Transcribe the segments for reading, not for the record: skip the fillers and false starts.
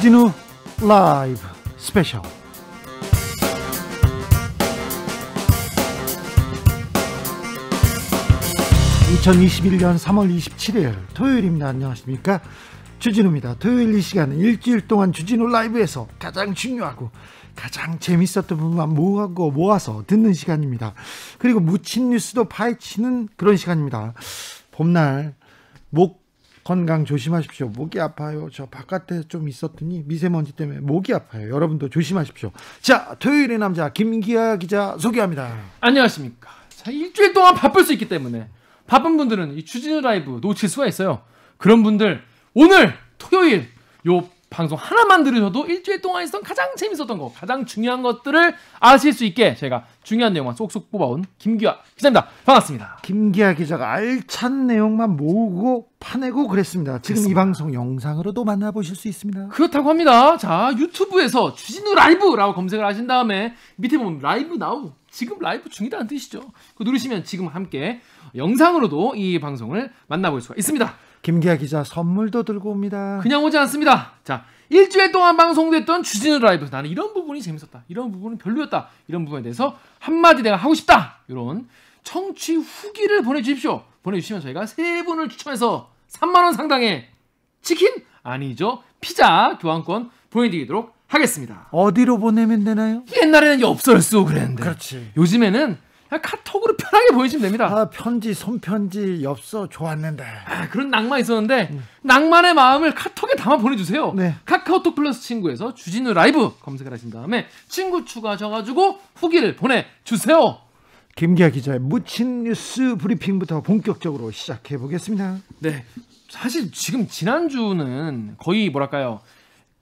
주진우 라이브 스페셜 2021년 3월 27일 토요일입니다. 안녕하십니까, 주진우입니다. 토요일 이 시간은 일주일 동안 주진우 라이브에서 가장 중요하고 가장 재밌었던 부분만 모아서 듣는 시간입니다. 그리고 묻힌 뉴스도 파헤치는 그런 시간입니다. 봄날 목 건강 조심하십시오. 목이 아파요. 저 바깥에 좀 있었더니 미세먼지 때문에 목이 아파요. 여러분도 조심하십시오. 자, 토요일의 남자 김기아 기자 소개합니다. 안녕하십니까. 자, 일주일 동안 바쁠 수 있기 때문에 바쁜 분들은 이 주진우 라이브 놓칠 수가 있어요. 그런 분들 오늘 토요일 요 방송 하나만 들으셔도 일주일 동안 있었던 가장 재밌었던 거, 가장 중요한 것들을 아실 수 있게 제가 중요한 내용만 쏙쏙 뽑아온 김기아 기자입니다. 반갑습니다. 김기아 기자가 알찬 내용만 모으고 파내고 그랬습니다. 지금 그렇습니다. 이 방송 영상으로도 만나보실 수 있습니다. 그렇다고 합니다. 자, 유튜브에서 주진우 라이브라고 검색을 하신 다음에 밑에 보면 라이브 나우, 지금 라이브 중이라는 뜻이죠. 그거 누르시면 지금 함께 영상으로도 이 방송을 만나볼 수가 있습니다. 김기아 기자 선물도 들고 옵니다. 그냥 오지 않습니다. 자, 일주일 동안 방송됐던 주진우 라이브, 나는 이런 부분이 재밌었다, 이런 부분은 별로였다, 이런 부분에 대해서 한마디 내가 하고 싶다, 이런 청취 후기를 보내주십시오. 보내주시면 저희가 3분을 추첨해서 3만원 상당의 치킨? 아니죠, 피자 교환권 보내드리도록 하겠습니다. 어디로 보내면 되나요? 옛날에는 엽서를 쓰고 그랬는데, 그렇지. 요즘에는 그냥 카톡으로 편하게 보내시면 됩니다. 아, 편지, 손편지, 엽서 좋았는데. 그런 낭만이 있었는데 낭만의 마음을 카톡에 담아 보내주세요. 네. 카카오톡 플러스 친구에서 주진우 라이브 검색을 하신 다음에 친구 추가하셔가지고 후기를 보내주세요. 김기아 기자의 묻힌 뉴스 브리핑부터 본격적으로 시작해 보겠습니다. 네, 사실 지금 지난주는 거의 뭐랄까요,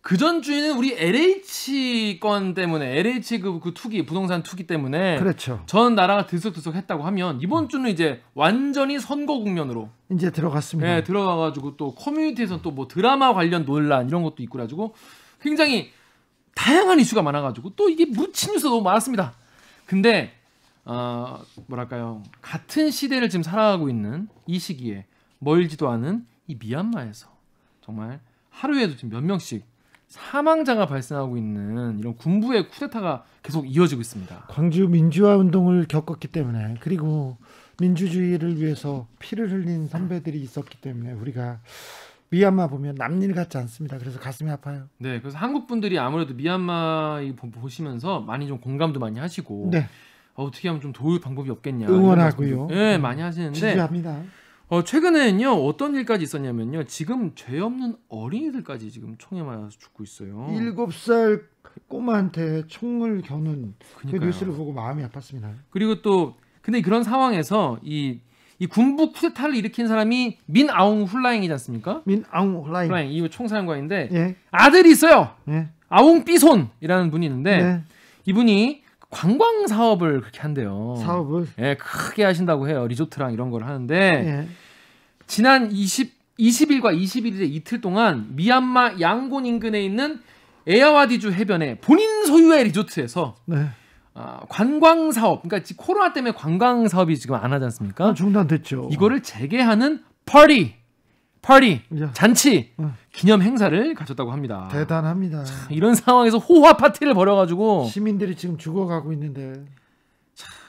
그전 주에는 우리 LH 건 때문에, LH 그 투기, 부동산 투기 때문에 그렇죠. 전 나라가 들썩들썩했다고 하면 이번 주는 이제 완전히 선거 국면으로 이제 들어갔습니다. 네, 들어가가지고 또 커뮤니티에서 또 뭐 드라마 관련 논란 이런 것도 있고 그래가지고 굉장히 다양한 이슈가 많아가지고 또 이게 묻힌 뉴스가 너무 많았습니다. 근데 뭐랄까요, 같은 시대를 지금 살아가고 있는 이 시기에 멀지도 않은 이 미얀마에서 정말 하루에도 지금 몇 명씩 사망자가 발생하고 있는 이런 군부의 쿠데타가 계속 이어지고 있습니다. 광주 민주화 운동을 겪었기 때문에, 그리고 민주주의를 위해서 피를 흘린 선배들이 있었기 때문에 우리가 미얀마 보면 남일 같지 않습니다. 그래서 가슴이 아파요. 네, 그래서 한국 분들이 아무래도 미얀마 보시면서 많이 좀 공감도 많이 하시고, 네. 어떻게 하면 좀 도울 방법이 없겠냐, 응원하고요. 네, 많이 하시는데 지지합니다. 최근에는요 어떤 일까지 있었냐면요, 지금 죄 없는 어린이들까지 지금 총에 맞아서 죽고 있어요. 7살 꼬마한테 총을 겨눈 그러니까요. 그 뉴스를 보고 마음이 아팠습니다. 그리고 또 근데 그런 상황에서 이 군부 쿠데타를 일으킨 사람이 민 아웅 훌라잉이지 않습니까? 민 아웅 훌라잉, 이 총사령관인데, 예. 아들이 있어요. 예. 아웅 삐손이라는 분이 있는데, 네. 이분이 관광 사업을 그렇게 한대요. 사업을, 예, 크게 하신다고 해요. 리조트랑 이런 걸 하는데, 예. 지난 20일과 21일에 이틀 동안 미얀마 양곤 인근에 있는 에아와디주 해변에 본인 소유의 리조트에서 네. 관광 사업, 그러니까 지금 코로나 때문에 관광 사업이 지금 안 하지 않습니까? 중단됐죠. 이거를 재개하는 파티, 야. 잔치, 기념 행사를 가졌다고 합니다. 대단합니다. 이런 상황에서 호화 파티를 벌여가지고 시민들이 지금 죽어가고 있는데,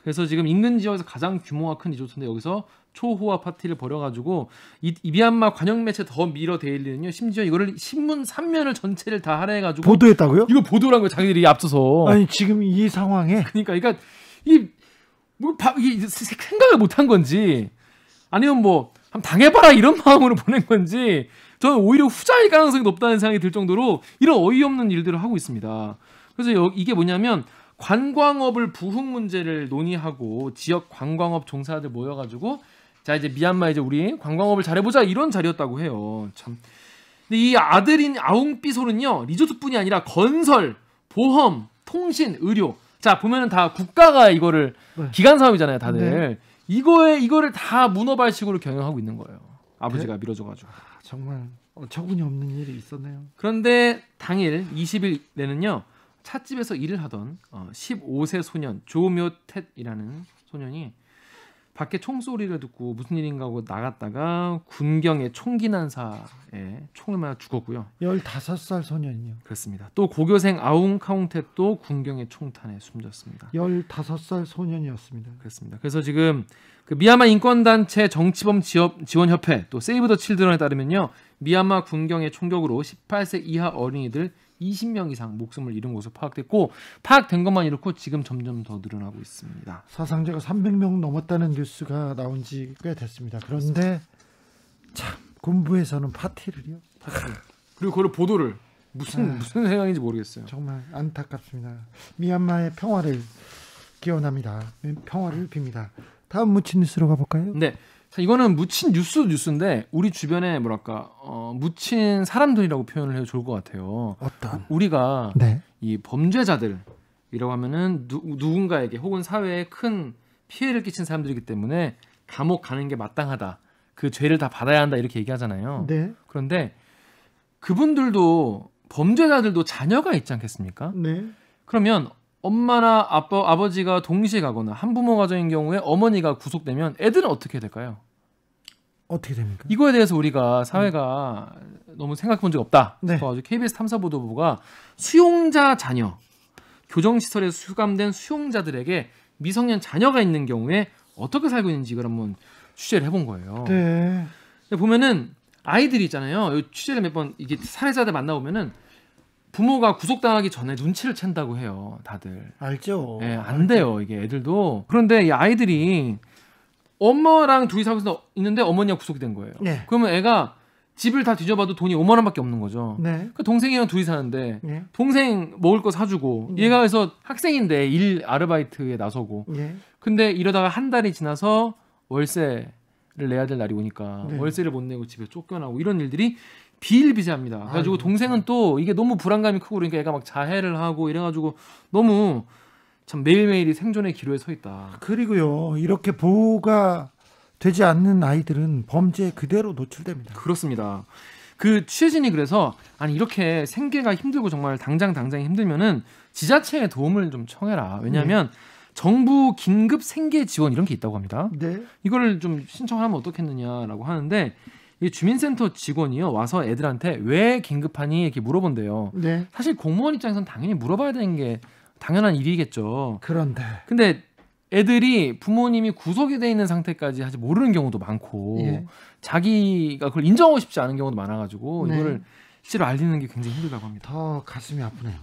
그래서 지금 인근 지역에서 가장 규모가 큰 리조트인데 여기서 초호화 파티를 벌여가지고 이 미얀마 관영 매체 더 미러 데일리는요, 심지어 이거를 신문 3면을 전체를 다 할애해가지고 보도했다고요? 이거 보도를 한 거예요, 자기들이 앞서서. 아니, 지금 이 상황에 그러니까 이게 생각을 못한 건지, 아니면 뭐 한번 당해봐라 이런 마음으로 보낸 건지, 저는 오히려 후자일 가능성이 높다는 생각이 들 정도로 이런 어이없는 일들을 하고 있습니다. 그래서 이게 뭐냐면, 관광업을 부흥 문제를 논의하고 지역 관광업 종사자들 모여가지고, 자 이제 미얀마 이제 우리 관광업을 잘해보자, 이런 자리였다고 해요. 참. 근데 이 아들인 아웅삐솔은요, 리조트뿐이 아니라 건설, 보험, 통신, 의료, 자 보면은 다 국가가 이거를, 네. 기간 사업이잖아요, 다들. 네. 이거를 다 문어발식으로 경영하고 있는 거예요. 아버지가 밀어줘가지고. 정말 어처구니 없는 일이 있었네요. 그런데 당일 20일에는요, 찻집에서 일을 하던 15세 소년 조묘텟이라는 소년이 밖에 총소리를 듣고 무슨 일인가 하고 나갔다가 군경의 총기 난사에 총을 맞아 죽었고요. 15살 소년이요. 그렇습니다. 또 고교생 아웅 카웅텟도 군경의 총탄에 숨졌습니다. 15살 소년이었습니다. 그렇습니다. 그래서 지금 그 미얀마 인권단체 정치범 지원협회 또 세이브 더 칠드런에 따르면요. 미얀마 군경의 총격으로 18세 이하 어린이들 20명 이상 목숨을 잃은 것으로 파악됐고 파악된 것만 이렇고 지금 점점 더 늘어나고 있습니다. 사상자가 300명 넘었다는 뉴스가 나온 지 꽤 됐습니다. 그런데 참 군부에서는 파티를요. 그리고 그걸 보도를 무슨 생각인지 모르겠어요. 정말 안타깝습니다. 미얀마의 평화를 기원합니다. 평화를 빕니다. 다음 묻힌 뉴스로 가볼까요? 네. 자, 이거는 묻힌 뉴스인데 우리 주변에 뭐랄까 묻힌 사람들이라고 표현을 해도 좋을 것 같아요. 어떤? 우리가 네. 이 범죄자들이라고 하면은 누군가에게 혹은 사회에 큰 피해를 끼친 사람들이기 때문에 감옥 가는 게 마땅하다. 그 죄를 다 받아야 한다 이렇게 얘기하잖아요. 네. 그런데 그분들도 범죄자들도 자녀가 있지 않겠습니까? 네. 그러면 엄마나 아버지가 동시에 가거나 한부모 가정인 경우에 어머니가 구속되면 애들은 어떻게 될까요? 어떻게 됩니까? 이거에 대해서 우리가 사회가 너무 생각해 본 적이 없다. 네. 그래서 KBS 탐사보도부가 수용자 자녀, 교정시설에 수감된 수용자들에게 미성년 자녀가 있는 경우에 어떻게 살고 있는지 이걸 한번 취재를 해본 거예요. 네. 보면은 아이들이 있잖아요. 취재를 몇 번 이게 살해자들 만나보면은 부모가 구속당하기 전에 눈치를 챈다고 해요. 다들. 알죠. 예, 안 돼요. 이게 애들도. 그런데 이 아이들이 엄마랑 둘이 살고 있는데 어머니가 구속이 된 거예요. 네. 그러면 애가 집을 다 뒤져봐도 돈이 5만 원밖에 없는 거죠. 네. 그 동생이랑 둘이 사는데 네. 동생 먹을 거 사주고 얘가 그래서 학생인데 일 아르바이트에 나서고 네. 근데 이러다가 한 달이 지나서 월세를 내야 될 날이 오니까 네. 월세를 못 내고 집에 쫓겨나고 이런 일들이 비일비재합니다. 그래가지고 아이고, 동생은 또 이게 너무 불안감이 크고 그러니까 애가 막 자해를 하고 이래가지고 너무 참 매일매일이 생존의 기로에 서 있다. 그리고요. 이렇게 보호가 되지 않는 아이들은 범죄에 그대로 노출됩니다. 그렇습니다. 그 취재진이 그래서 아니 이렇게 생계가 힘들고 정말 당장이 힘들면은 지자체의 도움을 좀 청해라. 왜냐하면 정부 긴급 생계 지원 이런 게 있다고 합니다. 네. 이거를 좀 신청하면 어떻겠느냐라고 하는데 이 주민센터 직원이요 와서 애들한테 왜 긴급하니 이렇게 물어본대요. 네. 사실 공무원 입장에서는 당연히 물어봐야 되는 게 당연한 일이겠죠. 그런데 근데 애들이 부모님이 구속이 돼 있는 상태까지 아직 모르는 경우도 많고 예. 자기가 그걸 인정하고 싶지 않은 경우도 많아가지고 네. 이거를 실제로 알리는 게 굉장히 힘들다고 합니다. 더 가슴이 아프네요.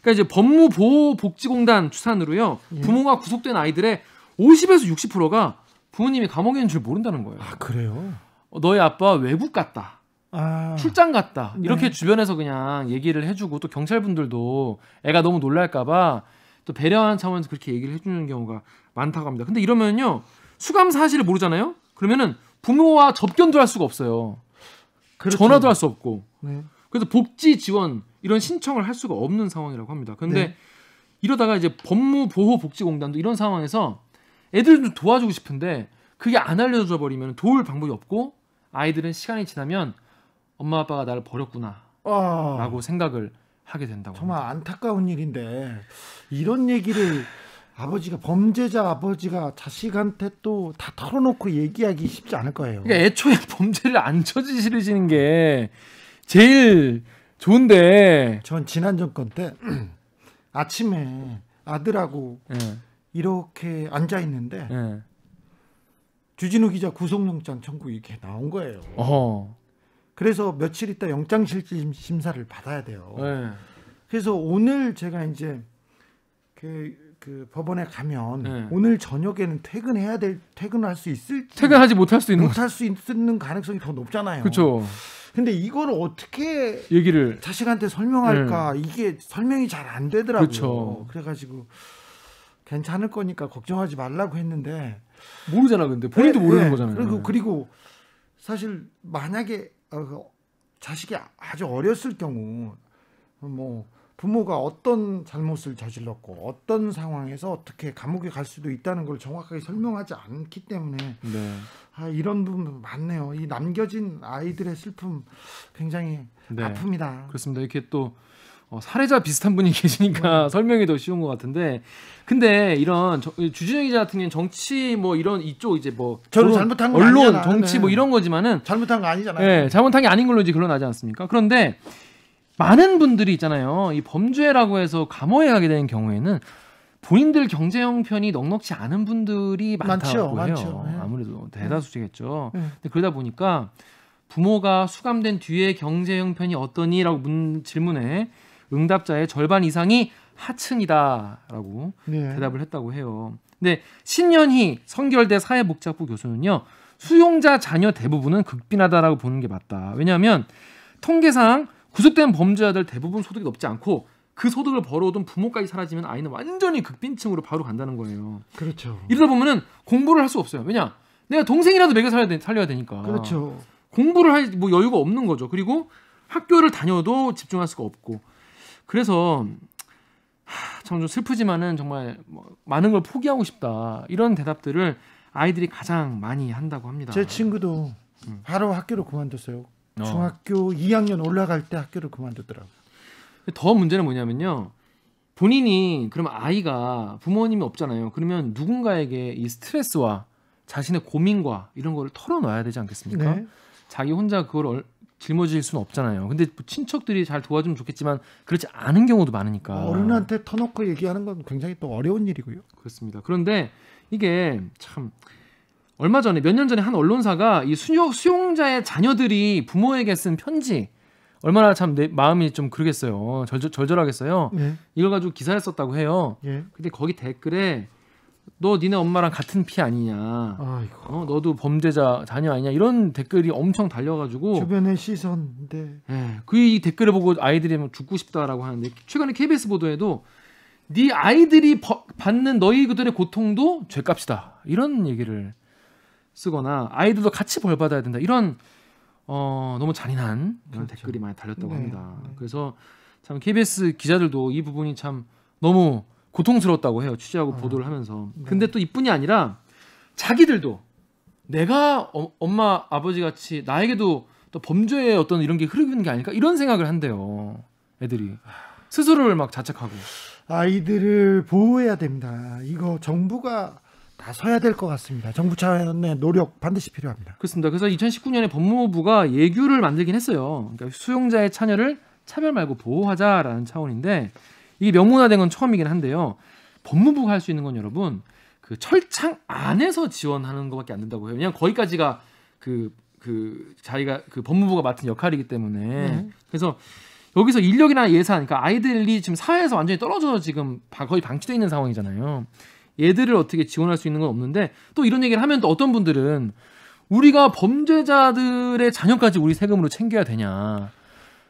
그러니까 이제 법무보호복지공단 추산으로요 예. 부모가 구속된 아이들의 50에서 60%가 부모님이 감옥에 있는 줄 모른다는 거예요. 아 그래요? 너희 아빠 외국 갔다. 아 출장 갔다. 이렇게 네. 주변에서 그냥 얘기를 해주고 또 경찰분들도 애가 너무 놀랄까봐 또 배려하는 차원에서 그렇게 얘기를 해주는 경우가 많다고 합니다. 근데 이러면요 수감 사실을 모르잖아요. 그러면은 부모와 접견도 할 수가 없어요. 그렇죠. 전화도 할 수 없고. 네. 그래서 복지 지원 이런 신청을 할 수가 없는 상황이라고 합니다. 근데 네. 이러다가 이제 법무보호복지공단도 이런 상황에서 애들 좀 도와주고 싶은데 그게 안 알려져 버리면 도울 방법이 없고 아이들은 시간이 지나면 엄마 아빠가 나를 버렸구나 라고 생각을 하게 된다고 정말 합니다. 안타까운 일인데 이런 얘기를 범죄자 아버지가 자식한테 또 다 털어놓고 얘기하기 쉽지 않을 거예요. 그러니까 애초에 범죄를 안 저지르시는 게 제일 좋은데 전 지난 정권 때 아침에 아들하고 예, 이렇게 앉아 있는데 예. 주진우 기자 구속영장 청구 이렇게 나온 거예요. 어허. 그래서 며칠 있다 영장실질 심사를 받아야 돼요. 예. 그래서 오늘 제가 이제 그 법원에 가면 네. 오늘 저녁에는 퇴근할 수 있을지 퇴근하지 못할 수 있는 못할 수 있는 가능성이 더 높잖아요. 그렇죠. 근데 이걸 어떻게 얘기를 자식한테 설명할까 이게 설명이 잘 안 되더라고요. 그렇죠. 그래가지고 괜찮을 거니까 걱정하지 말라고 했는데 모르잖아. 근데 본인도 모르는 거잖아요. 그리고 사실 만약에 자식이 아주 어렸을 경우 뭐 부모가 어떤 잘못을 저질렀고 어떤 상황에서 어떻게 감옥에 갈 수도 있다는 걸 정확하게 설명하지 않기 때문에 네. 이런 부분 많네요. 이 남겨진 아이들의 슬픔 굉장히 네. 아픕니다. 그렇습니다. 이렇게 또 사례자 비슷한 분이 계시니까 설명이 더 쉬운 것 같은데, 근데 이런 주진우 기자 같은 경우는 정치 뭐 이런 이쪽 이제 뭐 저는 잘못한 건 언론 아니잖아. 정치 뭐 이런 거지만은 잘못한 거 아니잖아요. 네, 잘못한 게 아닌 걸로 이제 결론 나지 않습니까? 그런데 많은 분들이 있잖아요. 이 범죄라고 해서 감옥에 가게 되는 경우에는 본인들 경제 형편이 넉넉지 않은 분들이 많다고 해요. 많죠. 네. 아무래도 대다수시겠죠. 근데 그러다 보니까 부모가 수감된 뒤에 경제 형편이 어떠니라고 질문에 응답자의 절반 이상이 하층이다라고 대답을 했다고 해요. 근데 신년희 성결대 사회복지학부 교수는요, 수용자 자녀 대부분은 극빈하다라고 보는 게 맞다. 왜냐하면 통계상 구속된 범죄자들 대부분 소득이 높지 않고 그 소득을 벌어오던 부모까지 사라지면 아이는 완전히 극빈층으로 바로 간다는 거예요. 그렇죠. 이러다 보면은 공부를 할 수 없어요. 왜냐? 내가 동생이라도 먹여 살려야 되니까. 그렇죠. 공부를 할 뭐 여유가 없는 거죠. 그리고 학교를 다녀도 집중할 수가 없고. 그래서 참 좀 슬프지만은 정말 뭐 많은 걸 포기하고 싶다. 이런 대답들을 아이들이 가장 많이 한다고 합니다. 제 친구도 바로 학교를 그만뒀어요. 중학교 2학년 올라갈 때 학교를 그만두더라고요. 더 문제는 뭐냐면요. 본인이 그러면 아이가 부모님이 없잖아요. 그러면 누군가에게 이 스트레스와 자신의 고민과 이런 거를 털어놔야 되지 않겠습니까? 네. 자기 혼자 그걸 짊어질 수는 없잖아요. 근데 친척들이 잘 도와주면 좋겠지만 그렇지 않은 경우도 많으니까. 어른한테 터놓고 얘기하는 건 굉장히 또 어려운 일이고요. 그렇습니다. 그런데 이게 참 얼마 전에 몇 년 전에 한 언론사가 이 수용자의 자녀들이 부모에게 쓴 편지, 얼마나 참 내 마음이 좀 그러겠어요. 절절하겠어요. 네. 이걸 가지고 기사를 썼다고 해요. 예. 근데 거기 댓글에 너 니네 엄마랑 같은 피 아니냐, 너도 범죄자 자녀 아니냐, 이런 댓글이 엄청 달려가지고 주변의 시선. 네. 그 이 댓글을 보고 아이들이 죽고 싶다라고 하는데, 최근에 KBS 보도에도 네 아이들이 받는 너희 그들의 고통도 죄값이다, 이런 얘기를 쓰거나 아이들도 같이 벌 받아야 된다, 이런 너무 잔인한 이런 그렇죠. 댓글이 많이 달렸다고 네. 합니다. 그래서 참 KBS 기자들도 이 부분이 참 너무 고통스러웠다고 해요. 취재하고 보도를 하면서. 근데 또 이뿐이 아니라 자기들도 내가 엄마 아버지 같이 나에게도 또 범죄의 어떤 이런 게 흐르는 게 아닐까, 이런 생각을 한대요. 애들이 스스로를 막 자책하고. 아이들을 보호해야 됩니다. 이거 정부가 나서야 될 것 같습니다. 정부 차원의 노력 반드시 필요합니다. 그렇습니다. 그래서 2019년에 법무부가 예규를 만들긴 했어요. 그러니까 수용자의 자녀를 차별 말고 보호하자라는 차원인데, 이게 명문화된 건 처음이긴 한데요. 법무부가 할 수 있는 건 여러분, 그 철창 안에서 지원하는 것밖에 안 된다고 해요. 왜냐하면 거기까지가 자기가 그 법무부가 맡은 역할이기 때문에. 그래서 여기서 인력이나 예산, 그러니까 아이들이 지금 사회에서 완전히 떨어져 지금 거의 방치되어 있는 상황이잖아요. 얘들을 어떻게 지원할 수 있는 건 없는데, 또 이런 얘기를 하면 또 어떤 분들은 우리가 범죄자들의 자녀까지 우리 세금으로 챙겨야 되냐,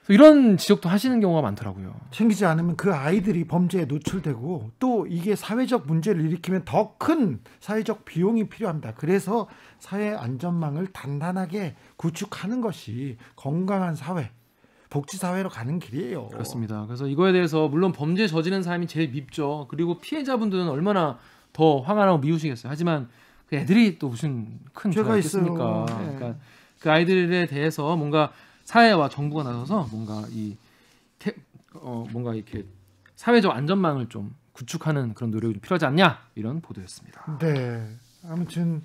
이런 지적도 하시는 경우가 많더라고요. 챙기지 않으면 그 아이들이 범죄에 노출되고 또 이게 사회적 문제를 일으키면 더 큰 사회적 비용이 필요합니다. 그래서 사회 안전망을 단단하게 구축하는 것이 건강한 사회, 복지 사회로 가는 길이에요. 그렇습니다. 그래서 이거에 대해서 물론 범죄 저지른 사람이 제일 밉죠. 그리고 피해자분들은 얼마나 더 화가 나고 미우시겠어요. 하지만 그 애들이 또 무슨 큰 죄가 있습니까? 네. 그러니까 그 아이들에 대해서 뭔가 사회와 정부가 나서서 뭔가 뭔가 이렇게 사회적 안전망을 좀 구축하는 그런 노력이 좀 필요하지 않냐, 이런 보도였습니다. 네. 아무튼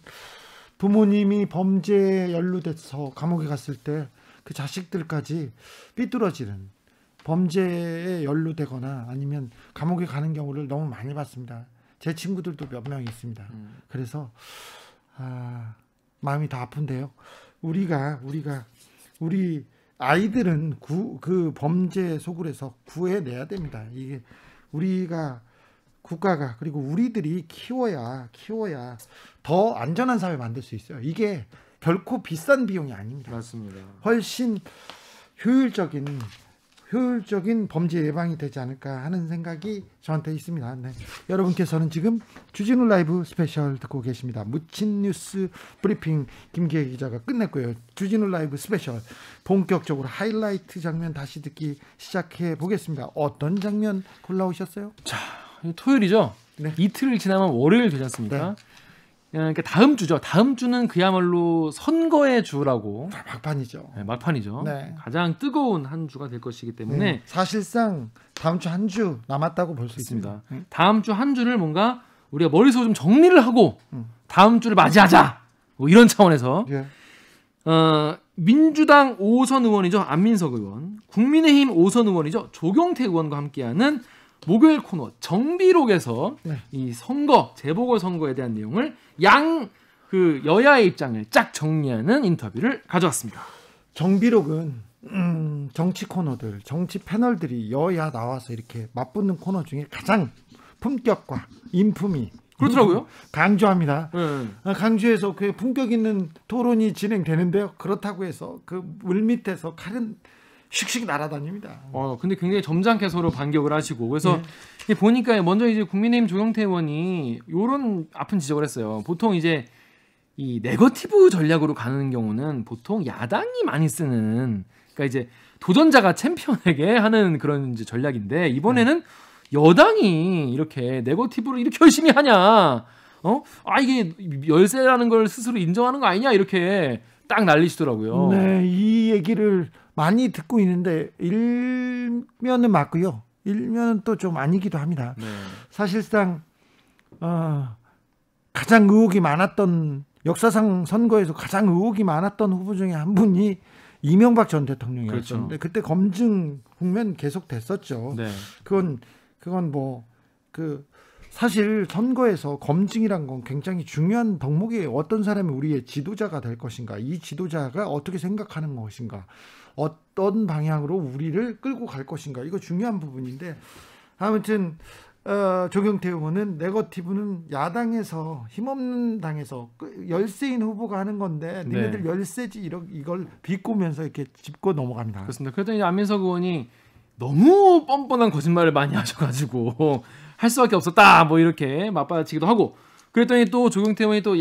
부모님이 범죄에 연루돼서 감옥에 갔을 때 그 자식들까지 삐뚤어지는, 범죄에 연루되거나 아니면 감옥에 가는 경우를 너무 많이 봤습니다. 제 친구들도 몇 명 있습니다. 그래서 마음이 다 아픈데요. 우리 아이들은 그 범죄 소굴에서 구해내야 됩니다. 이게 우리가, 국가가, 그리고 우리들이 키워야 더 안전한 사회 만들 수 있어요. 이게 결코 비싼 비용이 아닙니다. 맞습니다. 훨씬 효율적인 범죄 예방이 되지 않을까 하는 생각이 저한테 있습니다. 네. 여러분께서는 지금 주진우 라이브 스페셜 듣고 계십니다. 묻힌 뉴스 브리핑 김기혜 기자가 끝냈고요. 주진우 라이브 스페셜 본격적으로 하이라이트 장면 다시 듣기 시작해 보겠습니다. 어떤 장면 골라오셨어요? 자, 토요일이죠. 네. 이틀 지나면 월요일 되지 않습니까? 네. 그러니까 다음 주죠. 다음 주는 그야말로 선거의 주라고. 막판이죠. 네, 막판이죠. 네. 가장 뜨거운 한 주가 될 것이기 때문에 네. 사실상 다음 주 한 주 남았다고 볼 수 있습니다. 다음 주 한 주를 뭔가 우리가 머릿속에 좀 정리를 하고 다음 주를 맞이하자. 뭐 이런 차원에서 예. 민주당 5선 의원이죠. 안민석 의원, 국민의힘 5선 의원이죠. 조경태 의원과 함께하는 목요일 코너 정비록에서 네. 이 선거 재보궐선거에 대한 내용을 그 여야의 입장을 쫙 정리하는 인터뷰를 가져왔습니다. 정비록은 정치 코너들, 정치 패널들이 여야 나와서 이렇게 맞붙는 코너 중에 가장 품격과 인품이 그렇더라고요. 강조합니다. 네. 강조해서 그 품격 있는 토론이 진행되는데요. 그렇다고 해서 그 물밑에서 칼은 씩씩 날아다닙니다. 근데 굉장히 점잖게 서로 반격을 하시고 그래서 보니까 먼저 이제 국민의힘 조경태 의원이 이런 아픈 지적을 했어요. 보통 이제 이 네거티브 전략으로 가는 경우는 보통 야당이 많이 쓰는 그러니까 이제 도전자가 챔피언에게 하는 그런 이제 전략인데 이번에는 여당이 이렇게 네거티브를 이렇게 열심히 하냐? 이게 열세라는 걸 스스로 인정하는 거 아니냐? 이렇게 딱 날리시더라고요. 네, 이 얘기를 많이 듣고 있는데 일면은 맞고요. 일면은 또 좀 아니기도 합니다. 네. 사실상 가장 의혹이 많았던 역사상 선거에서 가장 의혹이 많았던 후보 중에 한 분이 이명박 전 대통령이었는데 그렇죠. 그때 검증 국면 계속 됐었죠. 네. 그건 사실 선거에서 검증이란 건 굉장히 중요한 덕목이에요. 어떤 사람이 우리의 지도자가 될 것인가, 이 지도자가 어떻게 생각하는 것인가, 어떤 방향으로 우리를 끌고 갈 것인가, 이거 중요한 부분인데 아무튼 조경태 의원은 네거티브는 야당에서 힘없는 당에서 열세인 후보가 하는 건데 니네들 열세지 이걸 비꼬면서 이렇게 짚고 넘어갑니다. 그렇습니다. 그랬더니 안민석 의원이 너무 뻔뻔한 거짓말을 많이 하셔가지고 할 수밖에 없었다 뭐 이렇게 맞받아치기도 하고 그랬더니 또 조경태 의원이 또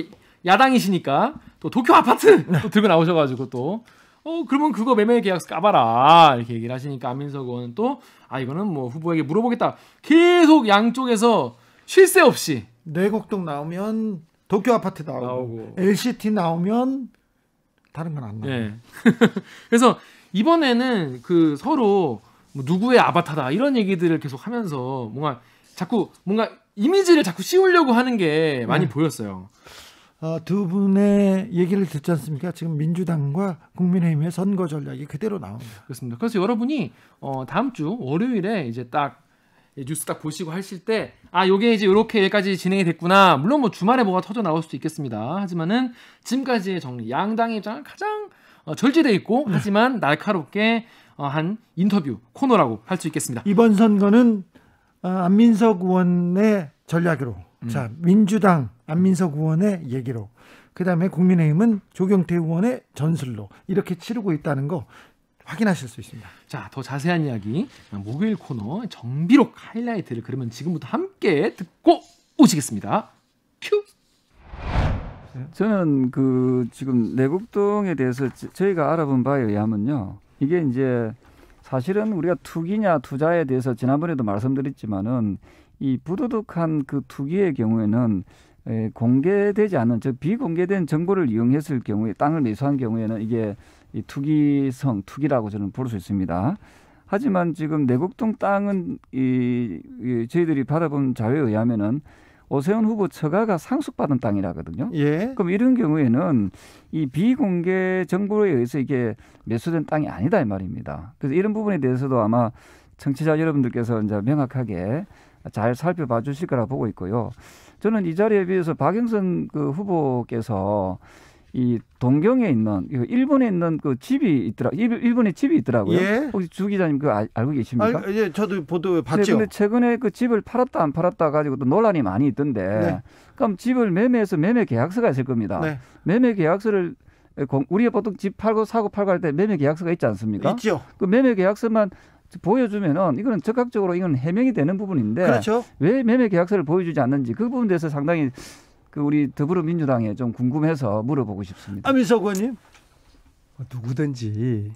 야당이시니까 또 도쿄 아파트 또 들고 나오셔가지고 또 그러면 그거 매매 계약서 까봐라 이렇게 얘기를 하시니까 안민석 의원은 또 이거는 뭐 후보에게 물어보겠다 계속 양쪽에서 쉴 새 없이 내곡동 나오면 도쿄 아파트 나오고 LCT 나오면 다른 건 안 나와요. 네. 그래서 이번에는 그 서로 누구의 아바타다 이런 얘기들을 계속 하면서 뭔가 이미지를 자꾸 씌우려고 하는 게 많이 보였어요. 두 분의 얘기를 듣지 않습니까? 지금 민주당과 국민의힘의 선거 전략이 그대로 나옵니다. 그렇습니다. 그래서 여러분이 다음 주 월요일에 이제 딱 뉴스 딱 보시고 하실 때 요게 이제 이렇게 여기까지 진행이 됐구나. 물론 뭐 주말에 뭐가 터져 나올 수도 있겠습니다. 하지만은 지금까지의 정리, 양당의 입장은 가장 절제돼 있고 하지만 날카롭게 한 인터뷰 코너라고 할 수 있겠습니다. 이번 선거는 안민석 의원의 전략으로, 자 민주당 안민석 의원의 얘기로, 그다음에 국민의힘은 조경태 의원의 전술로 이렇게 치르고 있다는 거 확인하실 수 있습니다. 자, 더 자세한 이야기 목요일 코너 정비록 하이라이트를 그러면 지금부터 함께 듣고 오시겠습니다. 큐. 저는 지금 내곡동에 대해서 저희가 알아본 바에 의하면요, 이게 이제 사실은 우리가 투기냐 투자에 대해서 지난번에도 말씀드렸지만은 이 부도덕한 그 투기의 경우에는 공개되지 않은 비공개된 정보를 이용했을 경우에 땅을 매수한 경우에는 이게 이 투기라고 저는 볼 수 있습니다. 하지만 지금 내곡동 땅은 저희들이 받아본 자료에 의하면은 오세훈 후보 처가가 상속받은 땅이라거든요. 예. 그럼 이런 경우에는 이 비공개 정보에 의해서 이게 매수된 땅이 아니다 이 말입니다. 그래서 이런 부분에 대해서도 아마 청취자 여러분들께서 이제 명확하게 잘 살펴봐 주실 거라 보고 있고요. 저는 이 자리에 비해서 박영선 후보께서 이 동경에 있는 일본에 있는 집이 일본에 집이 있더라고요. 예. 혹시 주 기자님 알고 계십니까? 예, 저도 보도 봤죠. 근데 최근에 집을 팔았다 안 팔았다 가지고 또 논란이 많이 있던데. 네. 그럼 집을 매매해서 매매 계약서가 있을 겁니다. 네. 매매 계약서를 우리가 보통 집 사고 팔고 할 때 매매 계약서가 있지 않습니까? 있죠. 그 매매 계약서만 보여주면은 이거는 적극적으로 이건 해명이 되는 부분인데, 그렇죠. 왜 매매 계약서를 보여주지 않는지 그 부분에 대해서 상당히 우리 더불어민주당에 좀 궁금해서 물어보고 싶습니다. 안민석 의원님, 누구든지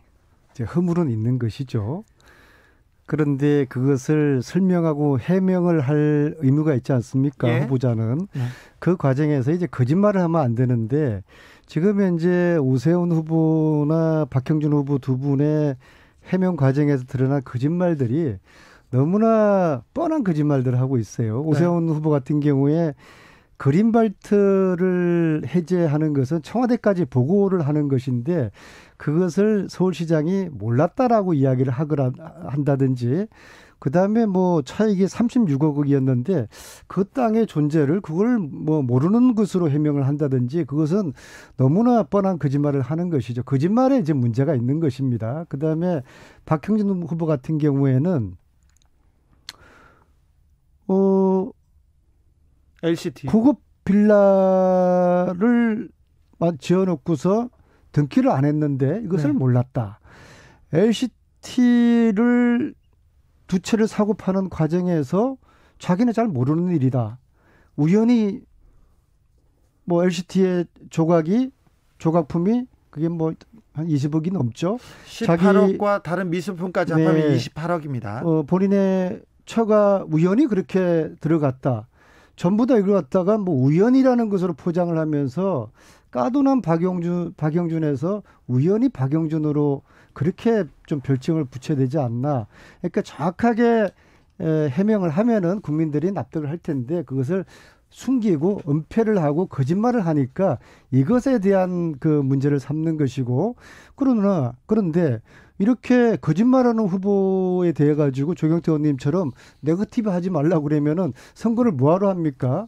이제 허물은 있는 것이죠. 그런데 그것을 설명하고 해명을 할 의무가 있지 않습니까? 예. 후보자는. 예. 그 과정에서 이제 거짓말을 하면 안 되는데 지금 현재 오세훈 후보나 박형준 후보 두 분의 해명 과정에서 드러난 거짓말들이 너무나 뻔한 거짓말들을 하고 있어요. 오세훈 후보 같은 경우에 그린벨트를 해제하는 것은 청와대까지 보고를 하는 것인데 그것을 서울시장이 몰랐다라고 이야기를 한다든지 그다음에 뭐 차익이 36억이었는데 그 땅의 존재를 그걸 뭐 모르는 것으로 해명을 한다든지 그것은 너무나 뻔한 거짓말을 하는 것이죠. 거짓말에 이제 문제가 있는 것입니다. 그다음에 박형준 후보 같은 경우에는 LCT 고급 빌라를 지어놓고서 등기를 안 했는데 이것을 몰랐다. LCT를 두 채를 사고 파는 과정에서 자기는 잘 모르는 일이다. 우연히 뭐 LCT의 조각품이 그게 뭐 한 20억이 넘죠. 18억과 다른 미술품까지 합하면 28억입니다. 본인의 처가 우연히 그렇게 들어갔다. 전부 다 이걸 갖다가 뭐 우연이라는 것으로 포장을 하면서 까도난 박영준에서 우연히 박영준으로 그렇게 좀 별칭을 붙여야 되지 않나. 그러니까 정확하게 해명을 하면은 국민들이 납득을 할 텐데 그것을 숨기고 은폐를 하고 거짓말을 하니까 이것에 대한 그 문제를 삼는 것이고 그런데 이렇게 거짓말하는 후보에 대해 가지고 조경태 의원님처럼 네거티브 하지 말라고 그러면은 선거를 뭐하러 합니까?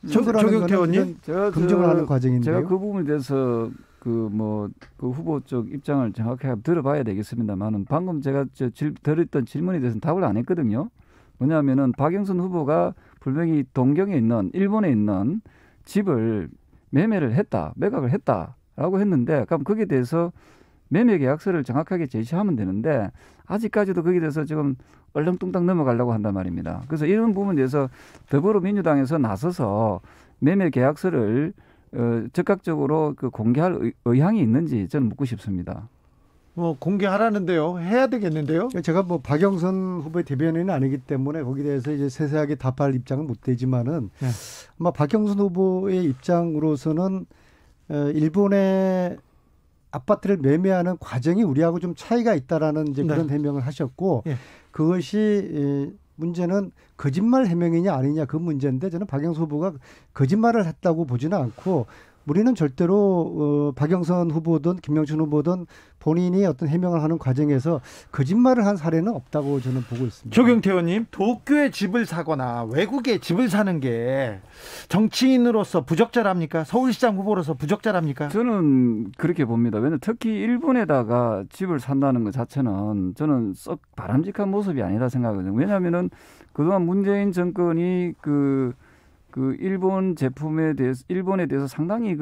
조경태 의원님 긍정을 하는 과정인데요. 제가 그 부분에 대해서 그 후보 쪽 입장을 정확하게 들어봐야 되겠습니다만은 방금 제가 드렸던 질문에 대해서는 답을 안 했거든요. 뭐냐면은 박영선 후보가 분명히 동경에 있는 일본에 있는 집을 매각을 했다라고 했는데 그럼 거기에 대해서 매매 계약서를 정확하게 제시하면 되는데 아직까지도 거기에 대해서 지금 얼렁뚱땅 넘어가려고 한단 말입니다. 그래서 이런 부분에 대해서 더불어민주당에서 나서서 매매 계약서를 적극적으로 공개할 의향이 있는지 저는 묻고 싶습니다. 뭐 공개하라는데요. 해야 되겠는데요. 제가 뭐 박영선 후보의 대변인은 아니기 때문에 거기에 대해서 이제 세세하게 답할 입장은 못 되지만은 아마 박영선 후보의 입장으로서는 일본의 아파트를 매매하는 과정이 우리하고 좀 차이가 있다라는 이제 그런 해명을 하셨고 그것이 문제는 거짓말 해명이냐 아니냐 그 문제인데 저는 박영선 후보가 거짓말을 했다고 보지는 않고 우리는 절대로 박영선 후보든 김명춘 후보든 본인이 어떤 해명을 하는 과정에서 거짓말을 한 사례는 없다고 저는 보고 있습니다. 조경태 의원님, 도쿄에 집을 사거나 외국에 집을 사는 게 정치인으로서 부적절합니까? 서울시장 후보로서 부적절합니까? 저는 그렇게 봅니다. 왜냐하면 특히 일본에다가 집을 산다는 것 자체는 저는 썩 바람직한 모습이 아니다 생각하거든요. 왜냐하면은 그동안 문재인 정권이 그 일본 제품에 대해서 일본에 대해서 상당히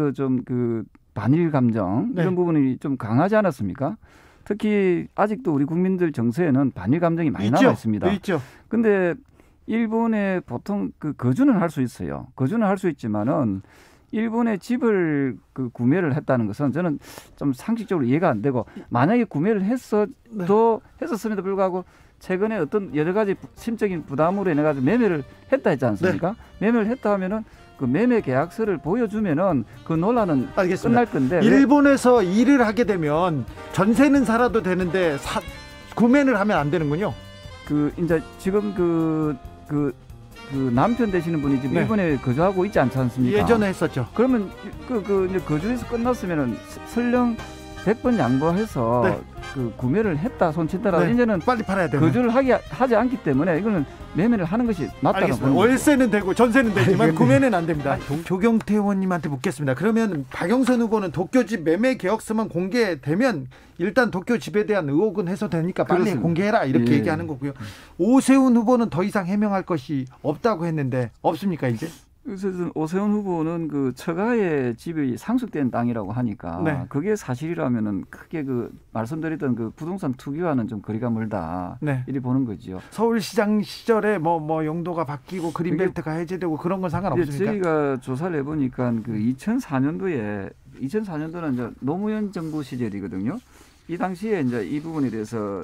반일 감정 이런 부분이 좀 강하지 않았습니까? 특히 아직도 우리 국민들 정서에는 반일 감정이 많이 남아 있습니다. 있죠. 근데 일본에 보통 거주는 할 수 있어요. 거주는 할 수 있지만은 일본에 집을 구매를 했다는 것은 저는 좀 상식적으로 이해가 안 되고 만약에 구매를 했었음에도 불구하고 최근에 어떤 여러 가지 심적인 부담으로 인해 가지고 매매를 했다 했지 않습니까? 매매를 했다 하면은 그 매매 계약서를 보여주면은 그 논란은 끝날 건데 일본에서 일을 하게 되면 전세는 살아도 되는데 구매를 하면 안 되는군요. 이제 지금 그 남편 되시는 분이 지금 일본에 거주하고 있지 않지 않습니까? 예전에 했었죠. 그러면 이제 거주에서 끝났으면은 설령 100번 양보해서 구매를 했다 손친다라도 이제는 빨리 팔아야 돼요. 거주를 하지 않기 때문에 이거는 매매를 하는 것이 맞다고 보는 월세는 되고 전세는 되지만 구매는 안 됩니다. 조경태 의원님한테 묻겠습니다. 그러면 박영선 후보는 도쿄집 매매 계약서만 공개되면 일단 도쿄집에 대한 의혹은 해소되니까 빨리 그렇습니다. 공개해라 이렇게 얘기하는 거고요. 오세훈 후보는 더 이상 해명할 것이 없다고 했는데 없습니까 이제? 그래서 오세훈 후보는 그 처가의 집이 상속된 땅이라고 하니까 그게 사실이라면은 크게 말씀드렸던 그 부동산 투기와는 좀 거리가 멀다. 이리 보는 거지요. 서울시장 시절에 뭐 용도가 바뀌고 그린벨트가 해제되고 그런 건 상관없습니까? 저희가 조사를 해보니까 2004년도는 이제 노무현 정부 시절이거든요. 이 당시에 이제 이 부분에 대해서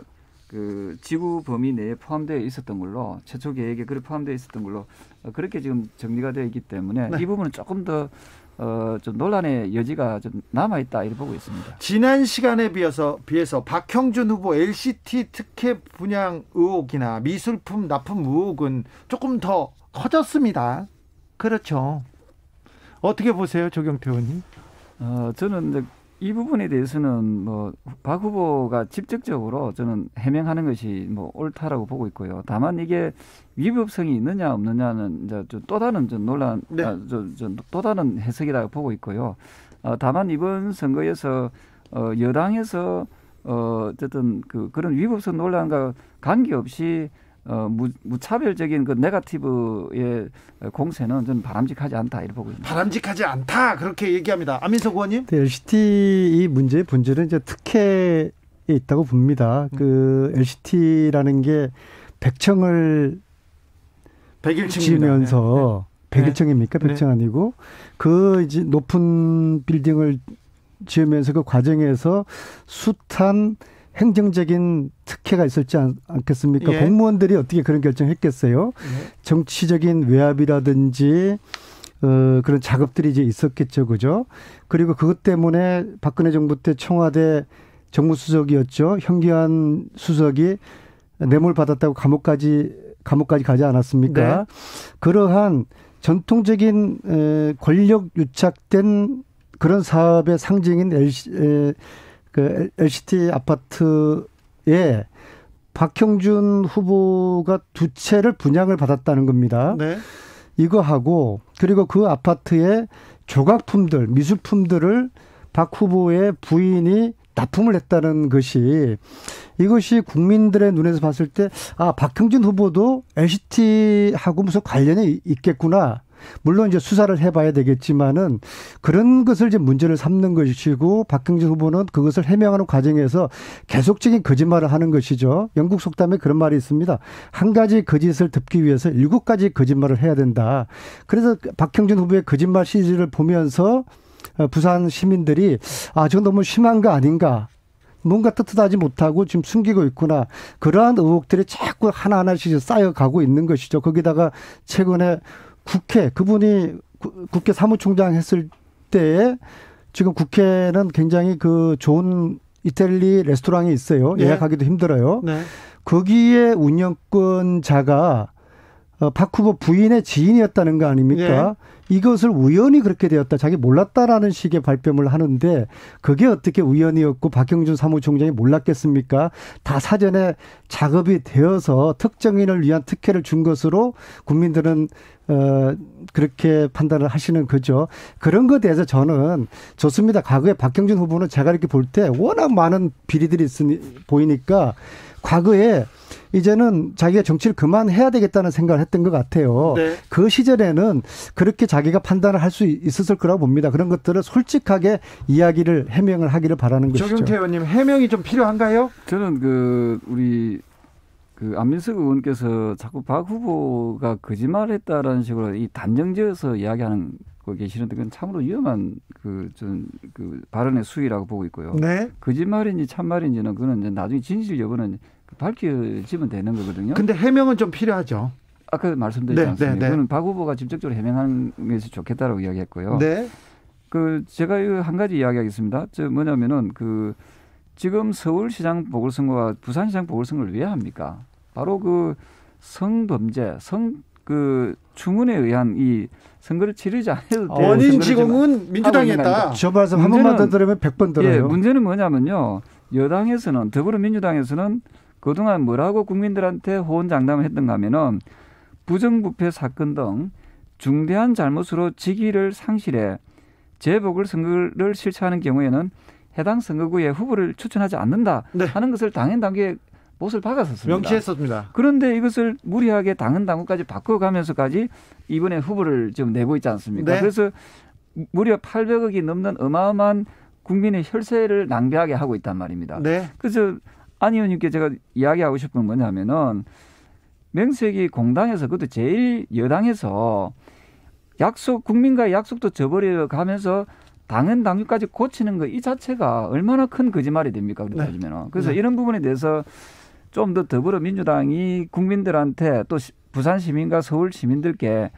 그 지구 범위 내에 포함되어 있었던 걸로 최초 계획에 그렇게 포함되어 있었던 걸로 그렇게 지금 정리가 되어 있기 때문에 네. 이 부분은 조금 더 좀 논란의 여지가 좀 남아 있다 이렇게 보고 있습니다. 지난 시간에 비해서 박형준 후보 LCT 특혜 분양 의혹이나 미술품 납품 의혹은 조금 더 커졌습니다. 그렇죠. 어떻게 보세요, 조경태 의원님? 저는 이제 이 부분에 대해서는 뭐 박 후보가 직접적으로 저는 해명하는 것이 뭐 옳다라고 보고 있고요. 다만 이게 위법성이 있느냐 없느냐는 이제 또 다른 좀 논란, 네. 또 다른 해석이라고 보고 있고요. 다만 이번 선거에서 여당에서 어쨌든 그런 위법성 논란과 관계없이 무차별적인 그 네거티브의 공세는 저는 바람직하지 않다 이렇게 보고 있습니다. 바람직하지 않다 그렇게 얘기합니다. 안민석 의원님? LCT 이 문제의 본질은 이제 특혜에 있다고 봅니다. 그 LCT라는 게 100층을 101층입니다. 지으면서 네. 101층입니까? 100층 아니고 그 이제 높은 빌딩을 지으면서 그 과정에서 숱한 행정적인 특혜가 있었지 않겠습니까? 예. 공무원들이 어떻게 그런 결정했겠어요? 예. 정치적인 외압이라든지 그런 작업들이 이제 있었겠죠, 그죠? 그리고 그것 때문에 박근혜 정부 때 청와대 정무수석이었죠. 현기환 수석이 뇌물 받았다고 감옥까지 가지 않았습니까? 네. 그러한 전통적인 권력 유착된 그런 사업의 상징인 LCT 아파트에 박형준 후보가 2채를 분양을 받았다는 겁니다. 네. 이거하고 그리고 그 아파트의 조각품들, 미술품들을 박 후보의 부인이 납품을 했다는 것이 이것이 국민들의 눈에서 봤을 때 박형준 후보도 LCT하고 무슨 관련이 있겠구나. 물론 이제 수사를 해봐야 되겠지만은 그런 것을 이제 문제를 삼는 것이고 박형준 후보는 그것을 해명하는 과정에서 계속적인 거짓말을 하는 것이죠. 영국 속담에 그런 말이 있습니다. 한 가지 거짓을 덮기 위해서 7가지 거짓말을 해야 된다. 그래서 박형준 후보의 거짓말 시리즈를 보면서 부산 시민들이 저건 너무 심한 거 아닌가. 뭔가 떳떳하지 못하고 지금 숨기고 있구나. 그러한 의혹들이 자꾸 하나하나씩 쌓여가고 있는 것이죠. 거기다가 최근에 그분이 국회 사무총장 했을 때에 지금 국회는 굉장히 그 좋은 이탈리 레스토랑이 있어요. 네. 예약하기도 힘들어요. 네. 거기에 운영권자가 박 후보 부인의 지인이었다는 거 아닙니까? 이것을 우연히 그렇게 되었다. 자기 몰랐다라는 식의 발뺌을 하는데 그게 어떻게 우연이었고 박형준 사무총장이 몰랐겠습니까? 다 사전에 작업이 되어서 특정인을 위한 특혜를 준 것으로 국민들은 그렇게 판단을 하시는 거죠. 그런 것에 대해서 저는 좋습니다. 과거에 박형준 후보는 제가 이렇게 볼 때 워낙 많은 비리들이 보이니까 과거에 이제는 자기가 정치를 그만해야 되겠다는 생각을 했던 것 같아요. 네. 그 시절에는 그렇게 자기가 판단을 할 수 있었을 거라고 봅니다. 그런 것들을 솔직하게 이야기를 해명을 하기를 바라는 것이죠. 조경태 의원님 해명이 좀 필요한가요? 저는 우리 안민석 의원께서 자꾸 박 후보가 거짓말했다라는 식으로 이 단정지어서 이야기하는 거 계시는데 그건 참으로 위험한 발언의 수위라고 보고 있고요. 네. 거짓말인지 참말인지는 그거는 이제 나중에 진실 여부는 밝혀지면 되는 거거든요. 근데 해명은 좀 필요하죠. 아까 말씀드렸지 네, 않습니까? 네, 네. 그거는 박 후보가 직접적으로 해명하는 것이 좋겠다라고 이야기했고요. 네. 제가 한 가지 이야기하겠습니다. 뭐냐면은 지금 서울시장 보궐선거와 부산시장 보궐선거를 왜 합니까? 바로 성범죄, 충원에 의한 이 선거를 치르지 않아도 되는 원인 지공은 민주당이 했다. 저 말씀 한 번만 더 들으면 100번 들어요. 예, 문제는 뭐냐면요. 여당에서는 더불어민주당에서는 그동안 뭐라고 국민들한테 호언장담을 했던가 하면은 부정부패 사건 등 중대한 잘못으로 직위를 상실해 재보궐선거를 실시하는 경우에는 해당 선거구에 후보를 추천하지 않는다 네. 하는 것을 당연당규에 못을 박았었습니다. 명시했었습니다. 그런데 이것을 무리하게 당헌당규까지 바꿔가면서까지 이번에 후보를 지금 내고 있지 않습니까? 네. 그래서 무려 800억이 넘는 어마어마한 국민의 혈세를 낭비하게 하고 있단 말입니다. 네. 그래서 안 의원님께 제가 이야기하고 싶은 건 뭐냐면은 명색이 공당에서 그것도 제일 여당에서 국민과의 약속도 저버려 가면서 당헌당규까지 고치는 거 이 자체가 얼마나 큰 거짓말이 됩니까? 그렇게 따지면은. 그래서 네. 이런 부분에 대해서 좀 더 더불어민주당이 국민들한테 또 부산 시민과 서울 시민들께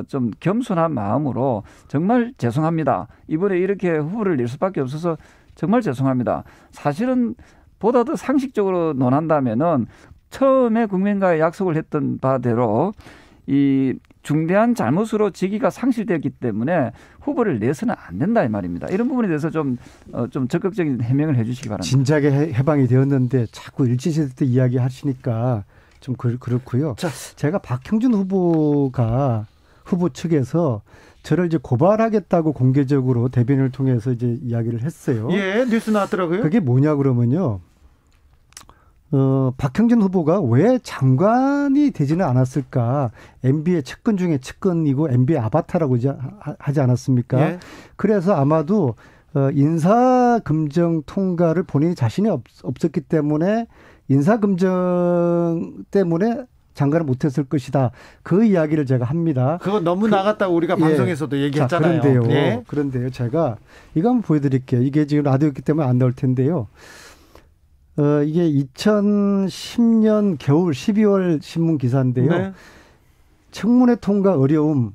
좀 겸손한 마음으로 정말 죄송합니다. 이번에 이렇게 후보를 낼 수밖에 없어서 정말 죄송합니다. 사실은 보다 더 상식적으로 논한다면은 처음에 국민과의 약속을 했던 바대로 이 중대한 잘못으로 직위가 상실되었기 때문에 후보를 내서는 안 된다 이 말입니다. 이런 부분에 대해서 좀 적극적인 해명을 해주시기 바랍니다. 진작에 해방이 되었는데 자꾸 일제시대 때 이야기하시니까 좀 그렇고요. 자, 제가 박형준 후보 측에서 저를 이제 고발하겠다고 공개적으로 대변인을 통해서 이제 이야기를 했어요. 예, 뉴스 나왔더라고요. 그게 뭐냐 그러면요. 박형준 후보가 왜 장관이 되지는 않았을까? MB의 측근 중에 측근이고 MB의 아바타라고 하지 않았습니까? 예. 그래서 아마도 인사금정 통과를 본인이 자신이 없었기 때문에 인사금정 때문에 장관을 못했을 것이다. 그 이야기를 제가 합니다. 그거 너무 나갔다고 우리가 방송에서도 얘기했잖아요. 자, 예. 그런데요. 제가 이거 한번 보여드릴게요. 이게 지금 라디오였기 때문에 안 나올 텐데요. 이게 2010년 겨울 12월 신문 기사인데요. 네. 청문회 통과 어려움.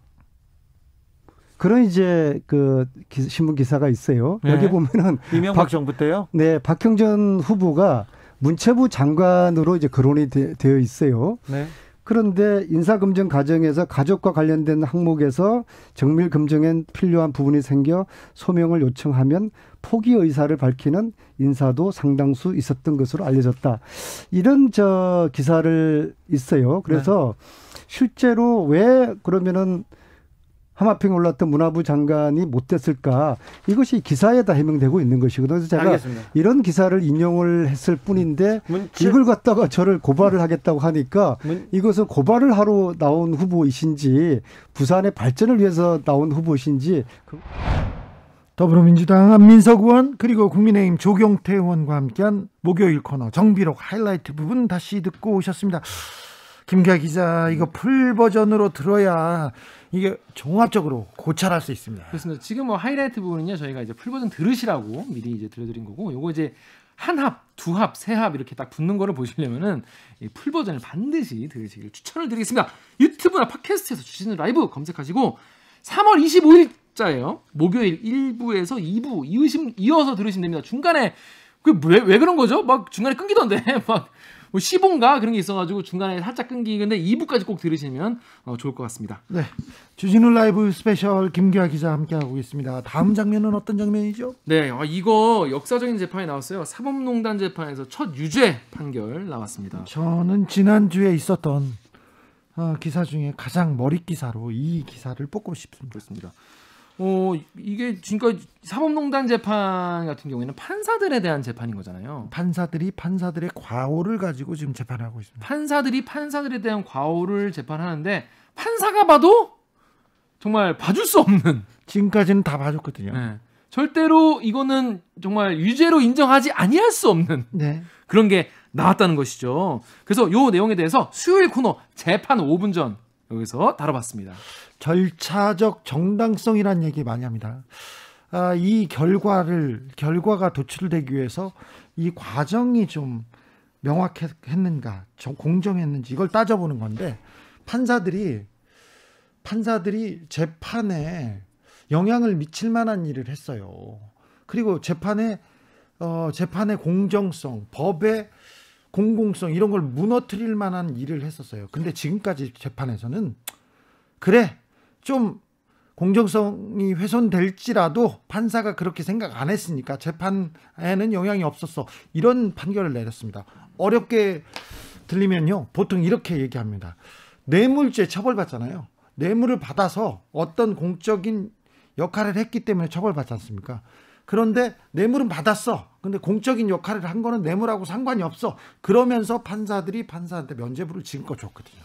그런 이제 그 신문 기사가 있어요. 네. 여기 보면은 이명박 정부 때요? 네, 박형준 후보가 문체부 장관으로 이제 거론이 되어 있어요. 네. 그런데 인사검증 과정에서 가족과 관련된 항목에서 정밀 검증에 필요한 부분이 생겨 소명을 요청하면 포기 의사를 밝히는 인사도 상당수 있었던 것으로 알려졌다. 이런 기사를 있어요. 그래서 실제로 왜 그러면은 하마평에 올랐던 문화부 장관이 못 됐을까? 이것이 기사에다 해명되고 있는 것이거든요. 그래서 제가 알겠습니다. 이런 기사를 인용을 했을 뿐인데 이걸 갖다가 저를 고발을 하겠다고 하니까 이것은 고발을 하러 나온 후보이신지 부산의 발전을 위해서 나온 후보이신지. 더불어민주당 안민석 의원 그리고 국민의힘 조경태 의원과 함께한 목요일 코너 정비록 하이라이트 부분 다시 듣고 오셨습니다. 김기아 기자, 이거 풀 버전으로 들어야 이게 종합적으로 고찰할 수 있습니다. 그렇습니다. 지금 뭐 하이라이트 부분은요, 저희가 이제 풀 버전 들으시라고 미리 이제 들려드린 거고, 요거 이제 한 합, 두 합, 세 합 이렇게 딱 붙는 거를 보시려면은 이 풀 버전을 반드시 들으시길 추천을 드리겠습니다. 유튜브나 팟캐스트에서 주시는 라이브 검색하시고 3월 25일자예요. 목요일 1부에서 2부 이어서 들으시면 됩니다. 중간에 왜 그런 거죠? 막 중간에 끊기던데 막. 뭐 시본가 그런 게 있어가지고 중간에 살짝 끊기는데 2부까지 꼭 들으시면 좋을 것 같습니다. 네, 주진우 라이브 스페셜 김기아 기자 함께하고 있습니다. 다음 장면은 어떤 장면이죠? 네, 이거 역사적인 재판이 나왔어요. 사법농단 재판에서 첫 유죄 판결 나왔습니다. 저는 지난주에 있었던 기사 중에 가장 머릿 기사로 이 기사를 뽑고 싶습니다. 그렇습니다. 이게 지금까지 사법농단 재판 같은 경우에는 판사들에 대한 재판인 거잖아요. 판사들의 과오를 가지고 지금 재판하고 있습니다. 판사들에 대한 과오를 재판하는데 판사가 봐도 정말 봐줄 수 없는. 지금까지는 다 봐줬거든요. 네. 절대로 이거는 정말 유죄로 인정하지 아니할 수 없는 그런 게 나왔다는 것이죠. 그래서 이 내용에 대해서 수요일 코너 재판 5분 전 여기서 다뤄봤습니다. 절차적 정당성이라는 얘기 많이 합니다. 이 결과가 도출되기 위해서 이 과정이 좀 명확했는가, 좀 공정했는지 이걸 따져보는 건데 판사들이 재판에 영향을 미칠 만한 일을 했어요. 그리고 재판의 공정성, 법의 공공성 이런 걸 무너뜨릴 만한 일을 했었어요. 근데 지금까지 재판에서는 그래 좀 공정성이 훼손될지라도 판사가 그렇게 생각 안 했으니까 재판에는 영향이 없었어. 이런 판결을 내렸습니다. 어렵게 들리면요. 보통 이렇게 얘기합니다. 뇌물죄 처벌받잖아요. 뇌물을 받아서 어떤 공적인 역할을 했기 때문에 처벌받지 않습니까? 그런데 뇌물은 받았어. 근데 공적인 역할을 한 거는 뇌물하고 상관이 없어. 그러면서 판사들이 판사한테 면죄부를 지금껏 줬거든요.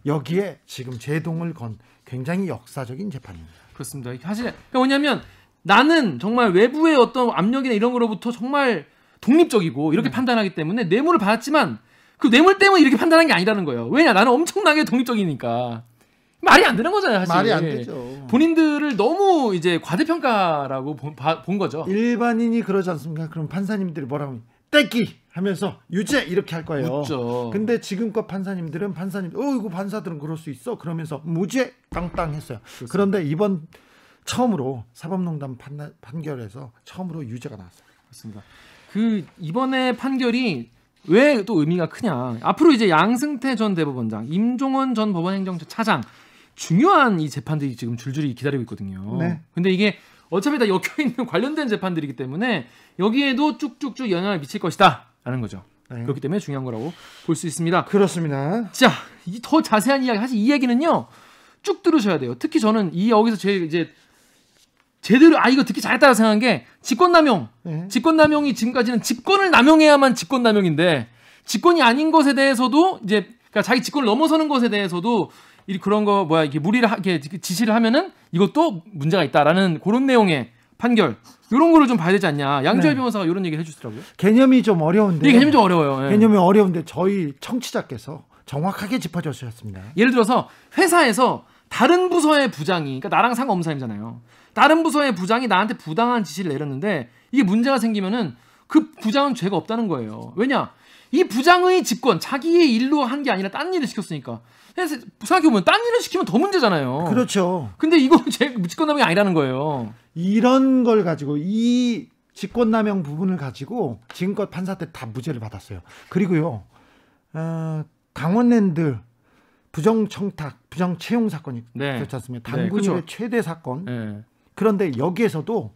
여기에 지금 제동을 건 굉장히 역사적인 재판입니다. 그렇습니다. 사실 뭐냐면 나는 정말 외부의 어떤 압력이나 이런 거로부터 정말 독립적이고 이렇게 판단하기 때문에 뇌물을 받았지만 그 뇌물 때문에 이렇게 판단한 게 아니라는 거예요. 왜냐? 나는 엄청나게 독립적이니까. 말이 안 되는 거잖아요, 사실. 말이 안 되죠. 본인들을 너무 이제 과대평가라고 본 거죠. 일반인이 그러지 않습니까? 그럼 판사님들이 뭐라고 하면 떼기 하면서 유죄 이렇게 할 거예요. 묻죠. 근데 지금껏 판사님들은 이거 판사들은 그럴 수 있어 그러면서 무죄 땅땅 했어요. 그렇습니다. 그런데 이번 처음으로 사법농단 판결에서 처음으로 유죄가 나왔어요. 그렇습니다. 그 이번에 판결이 왜 또 의미가 크냐? 앞으로 이제 양승태 전 대법원장, 임종원 전 법원행정처 차장 중요한 이 재판들이 지금 줄줄이 기다리고 있거든요. 네. 근데 이게 어차피 다 엮여 있는 관련된 재판들이기 때문에 여기에도 쭉쭉쭉 영향을 미칠 것이다라는 거죠. 네. 그렇기 때문에 중요한 거라고 볼 수 있습니다. 그렇습니다. 자, 더 자세한 이야기, 사실 이 얘기는요 쭉 들으셔야 돼요. 특히 저는 여기서 제대로 이거 듣기 잘했다고 생각한 게 직권남용. 네. 직권남용이 지금까지는 직권을 남용해야만 직권남용인데 직권이 아닌 것에 대해서도 이제 그러니까 자기 직권을 넘어서는 것에 대해서도 그런 거 이게 무리를 이렇게 지시를 하면은 이것도 문제가 있다라는 그런 내용의 판결. 이런 거를 좀 봐야 되지 않냐. 양지열 변호사가 이런 얘기를 해주시더라고요. 개념이 좀 어려운데. 이게 개념이 좀 어려워요. 예. 개념이 어려운데 저희 청취자께서 정확하게 짚어주셨습니다. 예를 들어서 회사에서 다른 부서의 부장이, 그러니까 나랑 상관없는 사람이잖아요. 다른 부서의 부장이 나한테 부당한 지시를 내렸는데 이게 문제가 생기면은 그 부장은 죄가 없다는 거예요. 왜냐? 이 부장의 직권, 자기의 일로 한 게 아니라 딴 일을 시켰으니까. 생각해보면 딴 일을 시키면 더 문제잖아요. 그렇죠. 근데 이건 직권남용이 아니라는 거예요. 이런 걸 가지고 이 직권남용 부분을 가지고 지금껏 판사들 다 무죄를 받았어요. 그리고요, 강원랜드 부정청탁, 부정채용 사건이 그렇지 않습니까? 단군일의 그렇죠. 최대 사건. 네. 그런데 여기에서도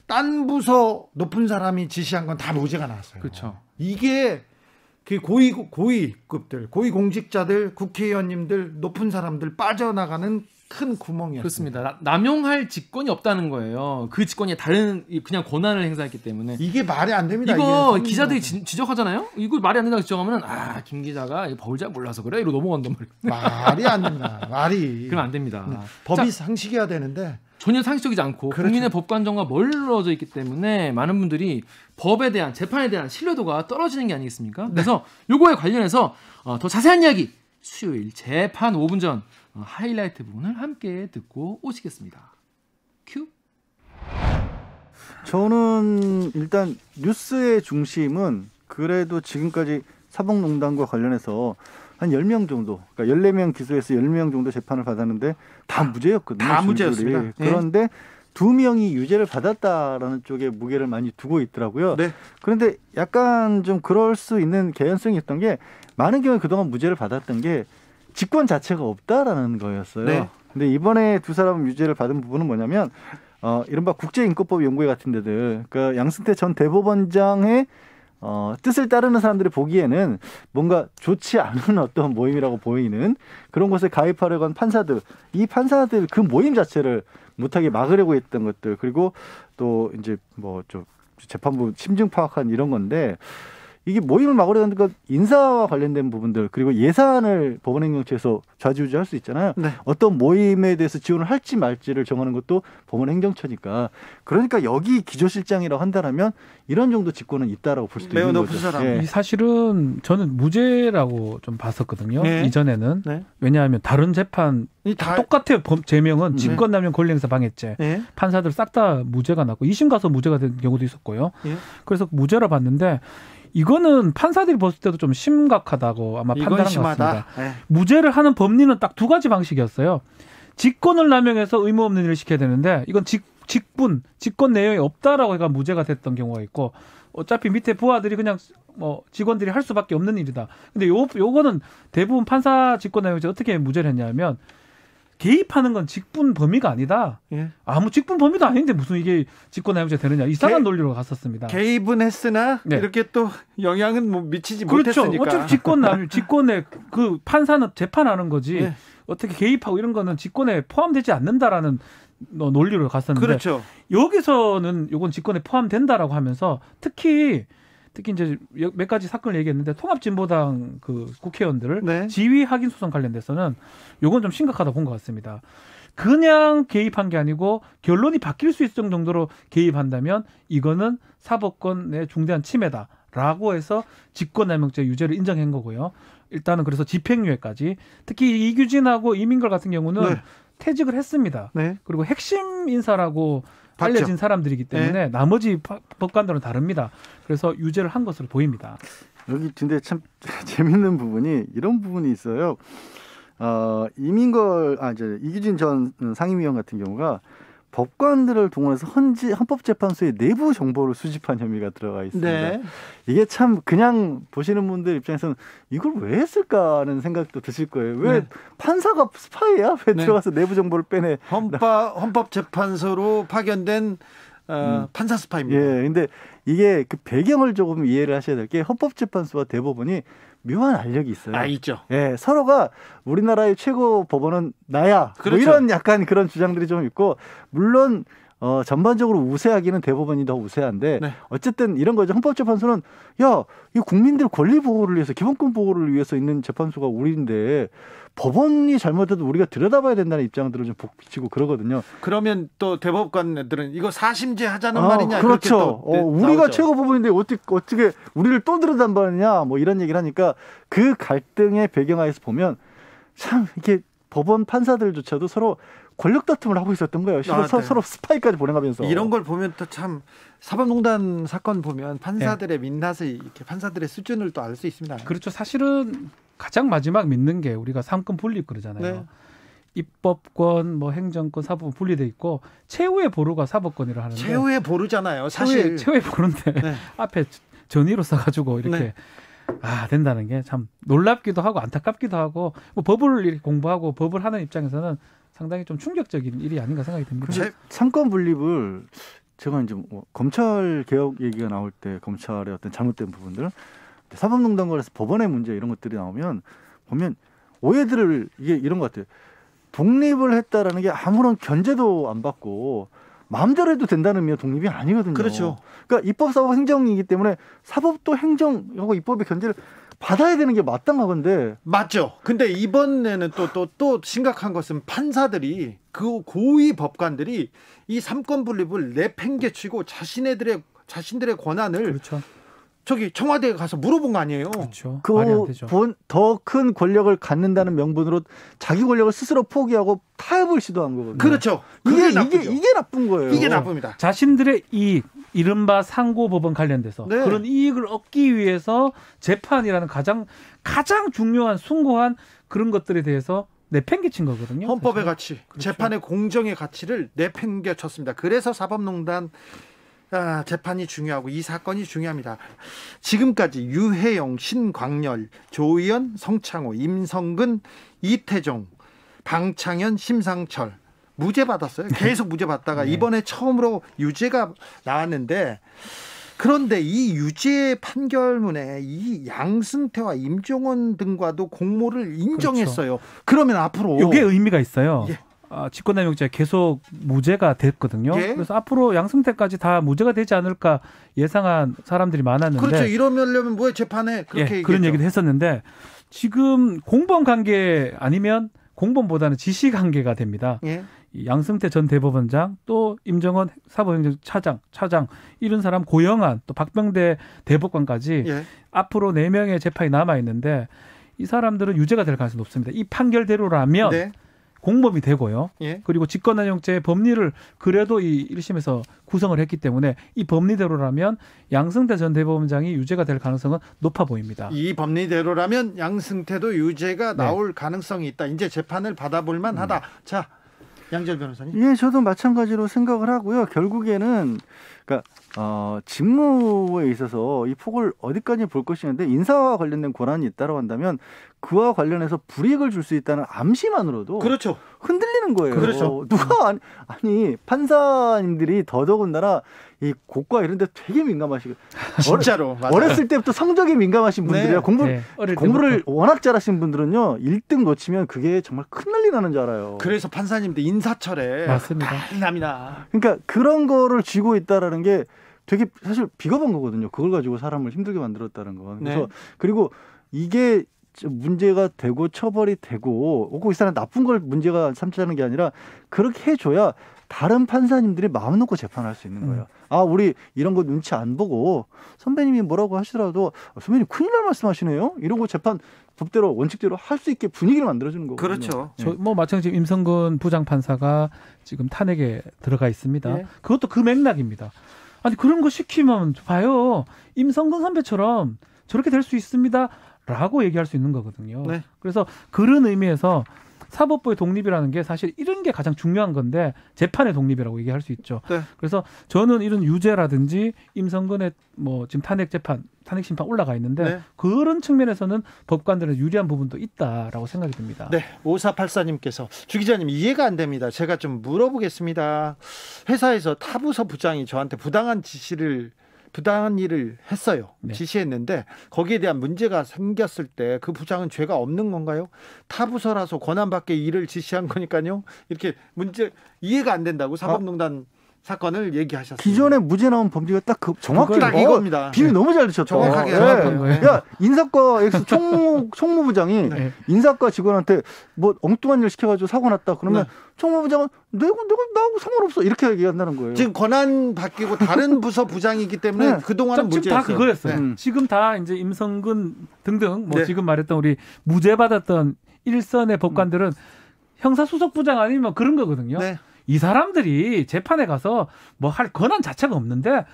딴 부서 높은 사람이 지시한 건 다 무죄가 나왔어요. 그렇죠. 이게 그 고위급들, 고위공직자들, 국회의원님들, 높은 사람들 빠져나가는 큰 구멍이었습니다. 그렇습니다. 남용할 직권이 없다는 거예요. 그 직권이 다른 그냥 권한을 행사했기 때문에. 이게 말이 안 됩니다. 이거 기자들이 지적하잖아요. 이거 말이 안 된다고 지적하면은 김 기자가 법을 잘 몰라서 그래 이러고 넘어간단 말이에요. 말이 안 됩니다. 말이. 그럼 안 됩니다. 법이 상식이어야 되는데 전혀 상식적이지 않고 그렇죠. 국민의 법관정과 멀어져 있기 때문에 많은 분들이 법에 대한 재판에 대한 신뢰도가 떨어지는 게 아니겠습니까? 네. 그래서 요거에 관련해서 더 자세한 이야기 수요일 재판 5분 전 하이라이트 부분을 함께 듣고 오시겠습니다. 큐. 저는 일단 뉴스의 중심은 그래도 지금까지 사법농단과 관련해서 한 10명 정도, 그러니까 14명 기소해서 10명 정도 재판을 받았는데 다 무죄였거든요. 다 무죄였습니다. 네. 그런데 2명이 유죄를 받았다라는 쪽에 무게를 많이 두고 있더라고요. 네. 그런데 약간 좀 그럴 수 있는 개연성이 있던 게 많은 경우에 그동안 무죄를 받았던 게 직권 자체가 없다라는 거였어요. 네. 근데 이번에 두 사람 유죄를 받은 부분은 뭐냐면 이른바 국제인권법 연구회 같은 데들, 그러니까 양승태 전 대법원장의 뜻을 따르는 사람들이 보기에는 뭔가 좋지 않은 어떤 모임이라고 보이는 그런 곳에 가입하려고 한 판사들, 이 판사들 그 모임 자체를 못하게 막으려고 했던 것들, 그리고 또 이제 좀 재판부 심증 파악한 이런 건데, 이게 모임을 막으려고 하는 건 인사와 관련된 부분들, 그리고 예산을 법원행정처에서 좌지우지할 수 있잖아요. 네. 어떤 모임에 대해서 지원을 할지 말지를 정하는 것도 법원행정처니까. 그러니까 여기 기조실장이라고 한다면 이런 정도 직권은 있다라고 볼 수도 있는 거죠. 사람. 예. 사실은 저는 무죄라고 좀 봤었거든요. 네. 이전에는. 네. 왜냐하면 다른 재판 다 똑같아요. 제명은 직권남용 권리행사 방해죄. 네. 판사들 싹 다 무죄가 났고 2심 가서 무죄가 된 경우도 있었고요. 네. 그래서 무죄라 봤는데 이거는 판사들이 봤을 때도 좀 심각하다고 아마 판단한 것 같습니다. 네. 무죄를 하는 법리는 딱 두 가지 방식이었어요. 직권을 남용해서 의무 없는 일을 시켜야 되는데 이건 직권 내용이 없다라고 해가 무죄가 됐던 경우가 있고, 어차피 밑에 부하들이 그냥 직원들이 할 수밖에 없는 일이다. 근데 요거는 대부분 판사 직권 내용에서 어떻게 무죄를 했냐면 개입하는 건 직분 범위가 아니다. 예. 아무 직분 범위도 아닌데 무슨 이게 직권남용죄 되느냐. 이상한 논리로 갔었습니다. 개입은 했으나 네. 이렇게 또 영향은 미치지 그렇죠. 못했으니까. 어차피 직권에 그 판사는 재판하는 거지. 예. 어떻게 개입하고 이런 거는 직권에 포함되지 않는다라는 논리로 갔었는데 그렇죠. 여기서는 이건 직권에 포함된다라고 하면서 특히 이제 몇 가지 사건을 얘기했는데 통합진보당 그 국회의원들을 네. 지위 확인 소송 관련돼서는 요건 좀 심각하다 본 것 같습니다. 그냥 개입한 게 아니고 결론이 바뀔 수 있을 정도로 개입한다면 이거는 사법권의 중대한 침해다라고 해서 직권남용죄 유죄를 인정한 거고요. 일단은 그래서 집행유예까지, 특히 이규진하고 이민걸 같은 경우는 네. 퇴직을 했습니다. 네. 그리고 핵심 인사라고 알려진 사람들이기 때문에 나머지 법관들은 다릅니다. 그래서 유죄를 한 것으로 보입니다. 여기 근데 참 재밌는 부분이 이런 부분이 있어요. 이규진 전 상임위원 같은 경우가 법관들을 동원해서 헌법재판소의 내부 정보를 수집한 혐의가 들어가 있습니다. 네. 이게 참 그냥 보시는 분들 입장에서는 이걸 왜 했을까라는 생각도 드실 거예요. 왜 판사가 스파이야? 왜 들어가서 내부 정보를 빼내? 헌법재판소로 파견된 판사 스파이입니다. 예, 근데 이게 그 배경을 조금 이해를 하셔야 될 게 헌법재판소와 대법원이 묘한 알력이 있어요. 있죠. 예, 서로가 우리나라의 최고 법원은 나야. 그렇죠. 뭐 이런 약간 그런 주장들이 좀 있고, 물론 전반적으로 우세하기는 대법원이 더 우세한데 어쨌든 이런 거죠. 헌법재판소는 이 국민들 권리 보호를 위해서 기본권 보호를 위해서 있는 재판소가 우리인데 법원이 잘못해도 우리가 들여다봐야 된다는 입장들을 좀 비치고 그러거든요. 그러면 또 대법관들은 이거 사심제 하자는 말이냐? 그렇죠. 우리가 최고 법원인데 어떻게 우리를 또 들여다봐야 뭐 이런 얘기를 하니까 그 갈등의 배경하에서 보면 참 이게 법원 판사들조차도 서로 권력 다툼을 하고 있었던 거예요. 서로 스파이까지 보내가면서. 이런 걸 보면 또 참 사법농단 사건 보면 판사들의 민낯을 이렇게 판사들의 수준을 또 알 수 있습니다. 그렇죠. 사실은 가장 마지막 믿는 게 우리가 삼권 분립 그러잖아요. 입법권, 뭐 행정권, 사법권 분리돼 있고 최후의 보루가 사법권이라 하는데. 최후의 보루잖아요. 사실 최후의 보루인데 앞에 전의로 써가지고 이렇게. 된다는 게 참 놀랍기도 하고 안타깝기도 하고 뭐 법을 이렇게 공부하고 법을 하는 입장에서는 상당히 좀 충격적인 일이 아닌가 생각이 듭니다. 삼권 분립을 제가 이제 검찰 개혁 얘기가 나올 때 검찰의 어떤 잘못된 부분들, 사법농단권에서 법원의 문제 이런 것들이 나오면 보면 오해들을 이게 이런 것 같아요. 독립을 했다라는 게 아무런 견제도 안 받고 마음대로 해도 된다는 의미의 독립이 아니거든요. 그렇죠. 그러니까 입법, 사법, 행정이기 때문에 사법도 행정하고 입법의 견제를 받아야 되는 게 마땅하건데. 맞죠. 근데 이번에는 또 심각한 것은 판사들이 그 고위 법관들이 이 삼권 분립을 내팽개치고 자신들의 권한을 그렇죠. 저기 청와대에 가서 물어본 거 아니에요. 그렇죠. 더 큰 권력을 갖는다는 명분으로 자기 권력을 스스로 포기하고 타협을 시도한 거거든요. 그렇죠. 이게 나쁜 거예요. 이게 나쁩니다. 자신들의 이익, 이른바 상고법원 관련돼서 그런 이익을 얻기 위해서 재판이라는 가장 중요한 숭고한 그런 것들에 대해서 내팽개친 거거든요. 헌법의 가치, 그렇죠. 재판의 공정의 가치를 내팽개쳤습니다. 그래서 사법농단 재판이 중요하고 이 사건이 중요합니다. 지금까지 유해영, 신광열, 조의연, 성창호, 임성근, 이태종, 방창현, 심상철 무죄 받았어요. 계속 무죄 받다가 이번에 처음으로 유죄가 나왔는데, 그런데 이 유죄 판결문에 이 양승태와 임종원 등과도 공모를 인정했어요. 그렇죠. 그러면 앞으로 이게 의미가 있어요. 직권남용죄 계속 무죄가 됐거든요. 그래서 앞으로 양승태까지 다 무죄가 되지 않을까 예상한 사람들이 많았는데. 그렇죠. 이러려면 뭐 재판에 그렇게 그런 얘기도 했었는데 지금 공범 관계 아니면 공범보다는 지시 관계가 됩니다. 이 양승태 전 대법원장, 또 임정원 사법행정차장 이런 사람, 고영한, 또 박병대 대법관까지 앞으로 4명의 재판이 남아 있는데 이 사람들은 유죄가 될 가능성이 높습니다. 이 판결대로라면 공범이 되고요. 그리고 직권남용죄의 법리를 그래도 이 1심에서 구성을 했기 때문에 이 법리대로라면 양승태 전 대법원장이 유죄가 될 가능성은 높아 보입니다. 이 법리대로라면 양승태도 유죄가 나올 가능성이 있다. 이제 재판을 받아볼 만하다. 자, 양지열 변호사님. 저도 마찬가지로 생각을 하고요. 결국에는 직무에 있어서 이 폭을 어디까지 볼 것이냐인데, 인사와 관련된 권한이 있다고 한다면 그와 관련해서 불이익을 줄 수 있다는 암시만으로도 그렇죠. 흔들리는 거예요. 그렇죠. 누가 아니 판사님들이 더더군다나 이 고과 이런 데 되게 민감하시고 진짜로 어렸을 때부터 성적에 민감하신 분들이요. 공부를 워낙 잘하신 분들은요 1등 놓치면 그게 정말 큰 난리 나는 줄 알아요. 그래서 판사님들 인사철에 맞습니다. 난리 납니다. 그러니까 그런 거를 쥐고 있다라는 게 되게 사실 비겁한 거거든요. 그걸 가지고 사람을 힘들게 만들었다는 건. 그래서 그리고 이게 문제가 되고 처벌이 되고 꼭 이 사람 나쁜 걸 문제가 삼자는 게 아니라 그렇게 해줘야 다른 판사님들이 마음 놓고 재판할 수 있는 거예요. 아, 우리 이런 거 눈치 안 보고 선배님이 뭐라고 하시더라도 선배님 큰일 날 말씀하시네요. 이런 거 재판 법대로 원칙대로 할 수 있게 분위기를 만들어주는 거거든요. 그렇죠. 네. 뭐 마찬가지로 임성근 부장판사가 지금 탄핵에 들어가 있습니다. 네. 그것도 그 맥락입니다. 아니 그런 거 시키면 봐요. 임성근 선배처럼 저렇게 될 수 있습니다라고 얘기할 수 있는 거거든요. 네. 그래서 그런 의미에서 사법부의 독립이라는 게 사실 이런 게 가장 중요한 건데 재판의 독립이라고 얘기할 수 있죠. 네. 그래서 저는 이런 유죄라든지 임성근의 뭐 지금 탄핵 심판 올라가 있는데 네. 그런 측면에서는 법관들은 유리한 부분도 있다라고 생각이 듭니다. 네, 5484님께서 주 기자님 이해가 안 됩니다. 제가 좀 물어보겠습니다. 회사에서 타부서 부장이 저한테 부당한 일을 했어요. 네. 지시했는데 거기에 대한 문제가 생겼을 때 그 부장은 죄가 없는 건가요? 타부서라서 권한 밖의 일을 지시한 거니까요. 이렇게 문제 이해가 안 된다고 사법농단 사건을 얘기하셨습니다. 기존에 무죄 나온 범죄가 딱 정확히 딱 이겁니다. 비밀 너무 잘 드셨다. 정확하게. 네. 야, 인사과에서 총무부장이 네. 인사과 직원한테 뭐 엉뚱한 일 시켜가지고 사고 났다. 그러면 네. 총무부장은 내가 나하고 상관없어 이렇게 얘기한다는 거예요. 지금 권한 바뀌고 다른 부서 부장이기 때문에 네. 그동안은 무죄였어요. 다 그거였어요. 네. 지금 다 이제 임성근 등등 뭐 네. 지금 말했던 우리 무죄 받았던 일선의 법관들은 형사수석부장 아니면 그런 거거든요. 네. 이 사람들이 재판에 가서 뭐 할 권한 자체가 없는데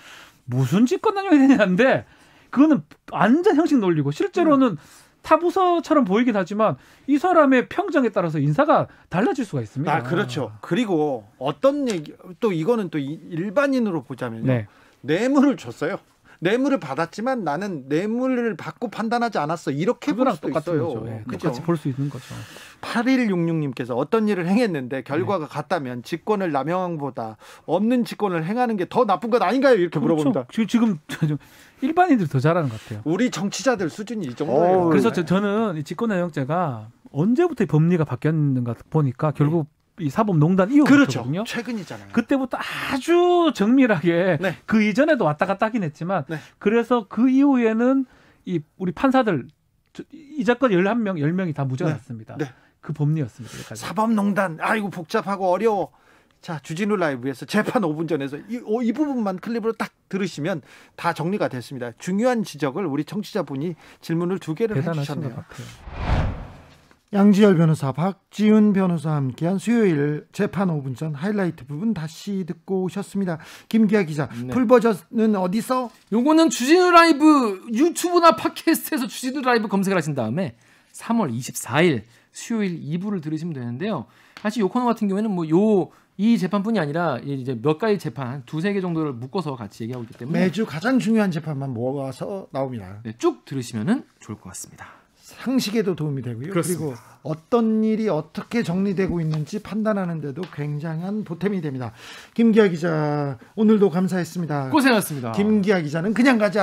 무슨 직권남용이 되냐는데 그거는 완전 형식 논리고 실제로는 타부서처럼 보이긴 하지만 이 사람의 평정에 따라서 인사가 달라질 수가 있습니다. 아, 그렇죠. 그리고 어떤 얘기 또 이거는 또 일반인으로 보자면요. 네. 뇌물을 줬어요. 뇌물을 받았지만 나는 뇌물을 받고 판단하지 않았어. 이렇게 볼 수도 있어요. 네, 똑같이 볼 수 있는 거죠. 8166님께서 어떤 일을 행했는데 결과가 같다면 직권을 남용한 것보다 없는 직권을 행하는 게 더 나쁜 것 아닌가요? 이렇게 물어봅니다. 지금 일반인들이 더 잘하는 것 같아요. 우리 정치자들 수준이 이 정도예요. 그래서 저는 이 직권남용죄가 언제부터 법리가 바뀌었는가 보니까 결국 이 사법농단 이후부터거든요. 그렇죠. 최근이잖아요. 그때부터 아주 정밀하게 네. 그 이전에도 왔다 갔다 하긴 했지만 네. 그래서 그 이후에는 이 우리 판사들 이 사건 10명이 다 무죄가 났습니다. 네. 그 법리였습니다. 여기까지. 사법농단 아이고 복잡하고 어려워. 자, 주진우 라이브에서 재판 5분 전에서 이 부분만 클립으로 딱 들으시면 다 정리가 됐습니다. 중요한 지적을 우리 청취자분이 질문을 2개를 해주셨네요. 것 같아요. 양지열 변호사, 박지훈 변호사와 함께한 수요일 재판 5분 전 하이라이트 부분 다시 듣고 오셨습니다. 김기아 기자, 네. 풀버전은 어디서? 요거는 주진우 라이브 유튜브나 팟캐스트에서 주진우 라이브 검색을 하신 다음에 3월 24일 수요일 2부를 들으시면 되는데요. 사실 요 코너 같은 경우에는 이 재판뿐이 아니라 이제 몇 가지 재판, 2-3개 정도를 묶어서 같이 얘기하고 있기 때문에 매주 가장 중요한 재판만 모아서 나옵니다. 네, 쭉 들으시면은 좋을 것 같습니다. 상식에도 도움이 되고요. 그렇습니다. 그리고 어떤 일이 어떻게 정리되고 있는지 판단하는 데도 굉장한 보탬이 됩니다. 김기아 기자, 오늘도 감사했습니다. 고생하셨습니다. 김기아 기자는 그냥 가지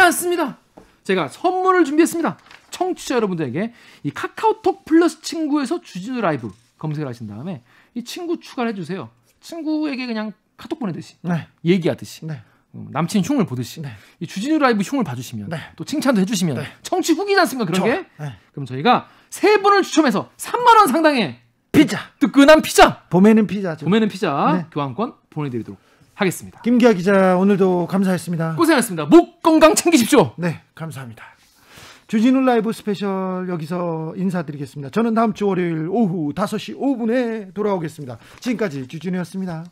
않습니다. 제가 선물을 준비했습니다. 청취자 여러분들에게 이 카카오톡 플러스 친구에서 주진우 라이브 검색을 하신 다음에 이 친구 추가를 해주세요. 친구에게 그냥 카톡 보내듯이 네. 얘기하듯이 네. 남친 흉을 보듯이 네. 이 주진우 라이브 흉을 봐주시면 네. 또 칭찬도 해주시면 네. 청취 후기지 않습니까? 그런 게 네. 그럼 저희가 3분을 추첨해서 3만 원 상당의 피자, 뜨끈한 피자, 봄에는 피자죠. 봄에는 피자 네. 교환권 보내드리도록 하겠습니다. 김기아 기자, 오늘도 감사했습니다. 고생하셨습니다. 목 건강 챙기십시오. 네, 감사합니다. 주진우 라이브 스페셜 여기서 인사드리겠습니다. 저는 다음 주 월요일 오후 5시 5분에 돌아오겠습니다. 지금까지 주진우였습니다.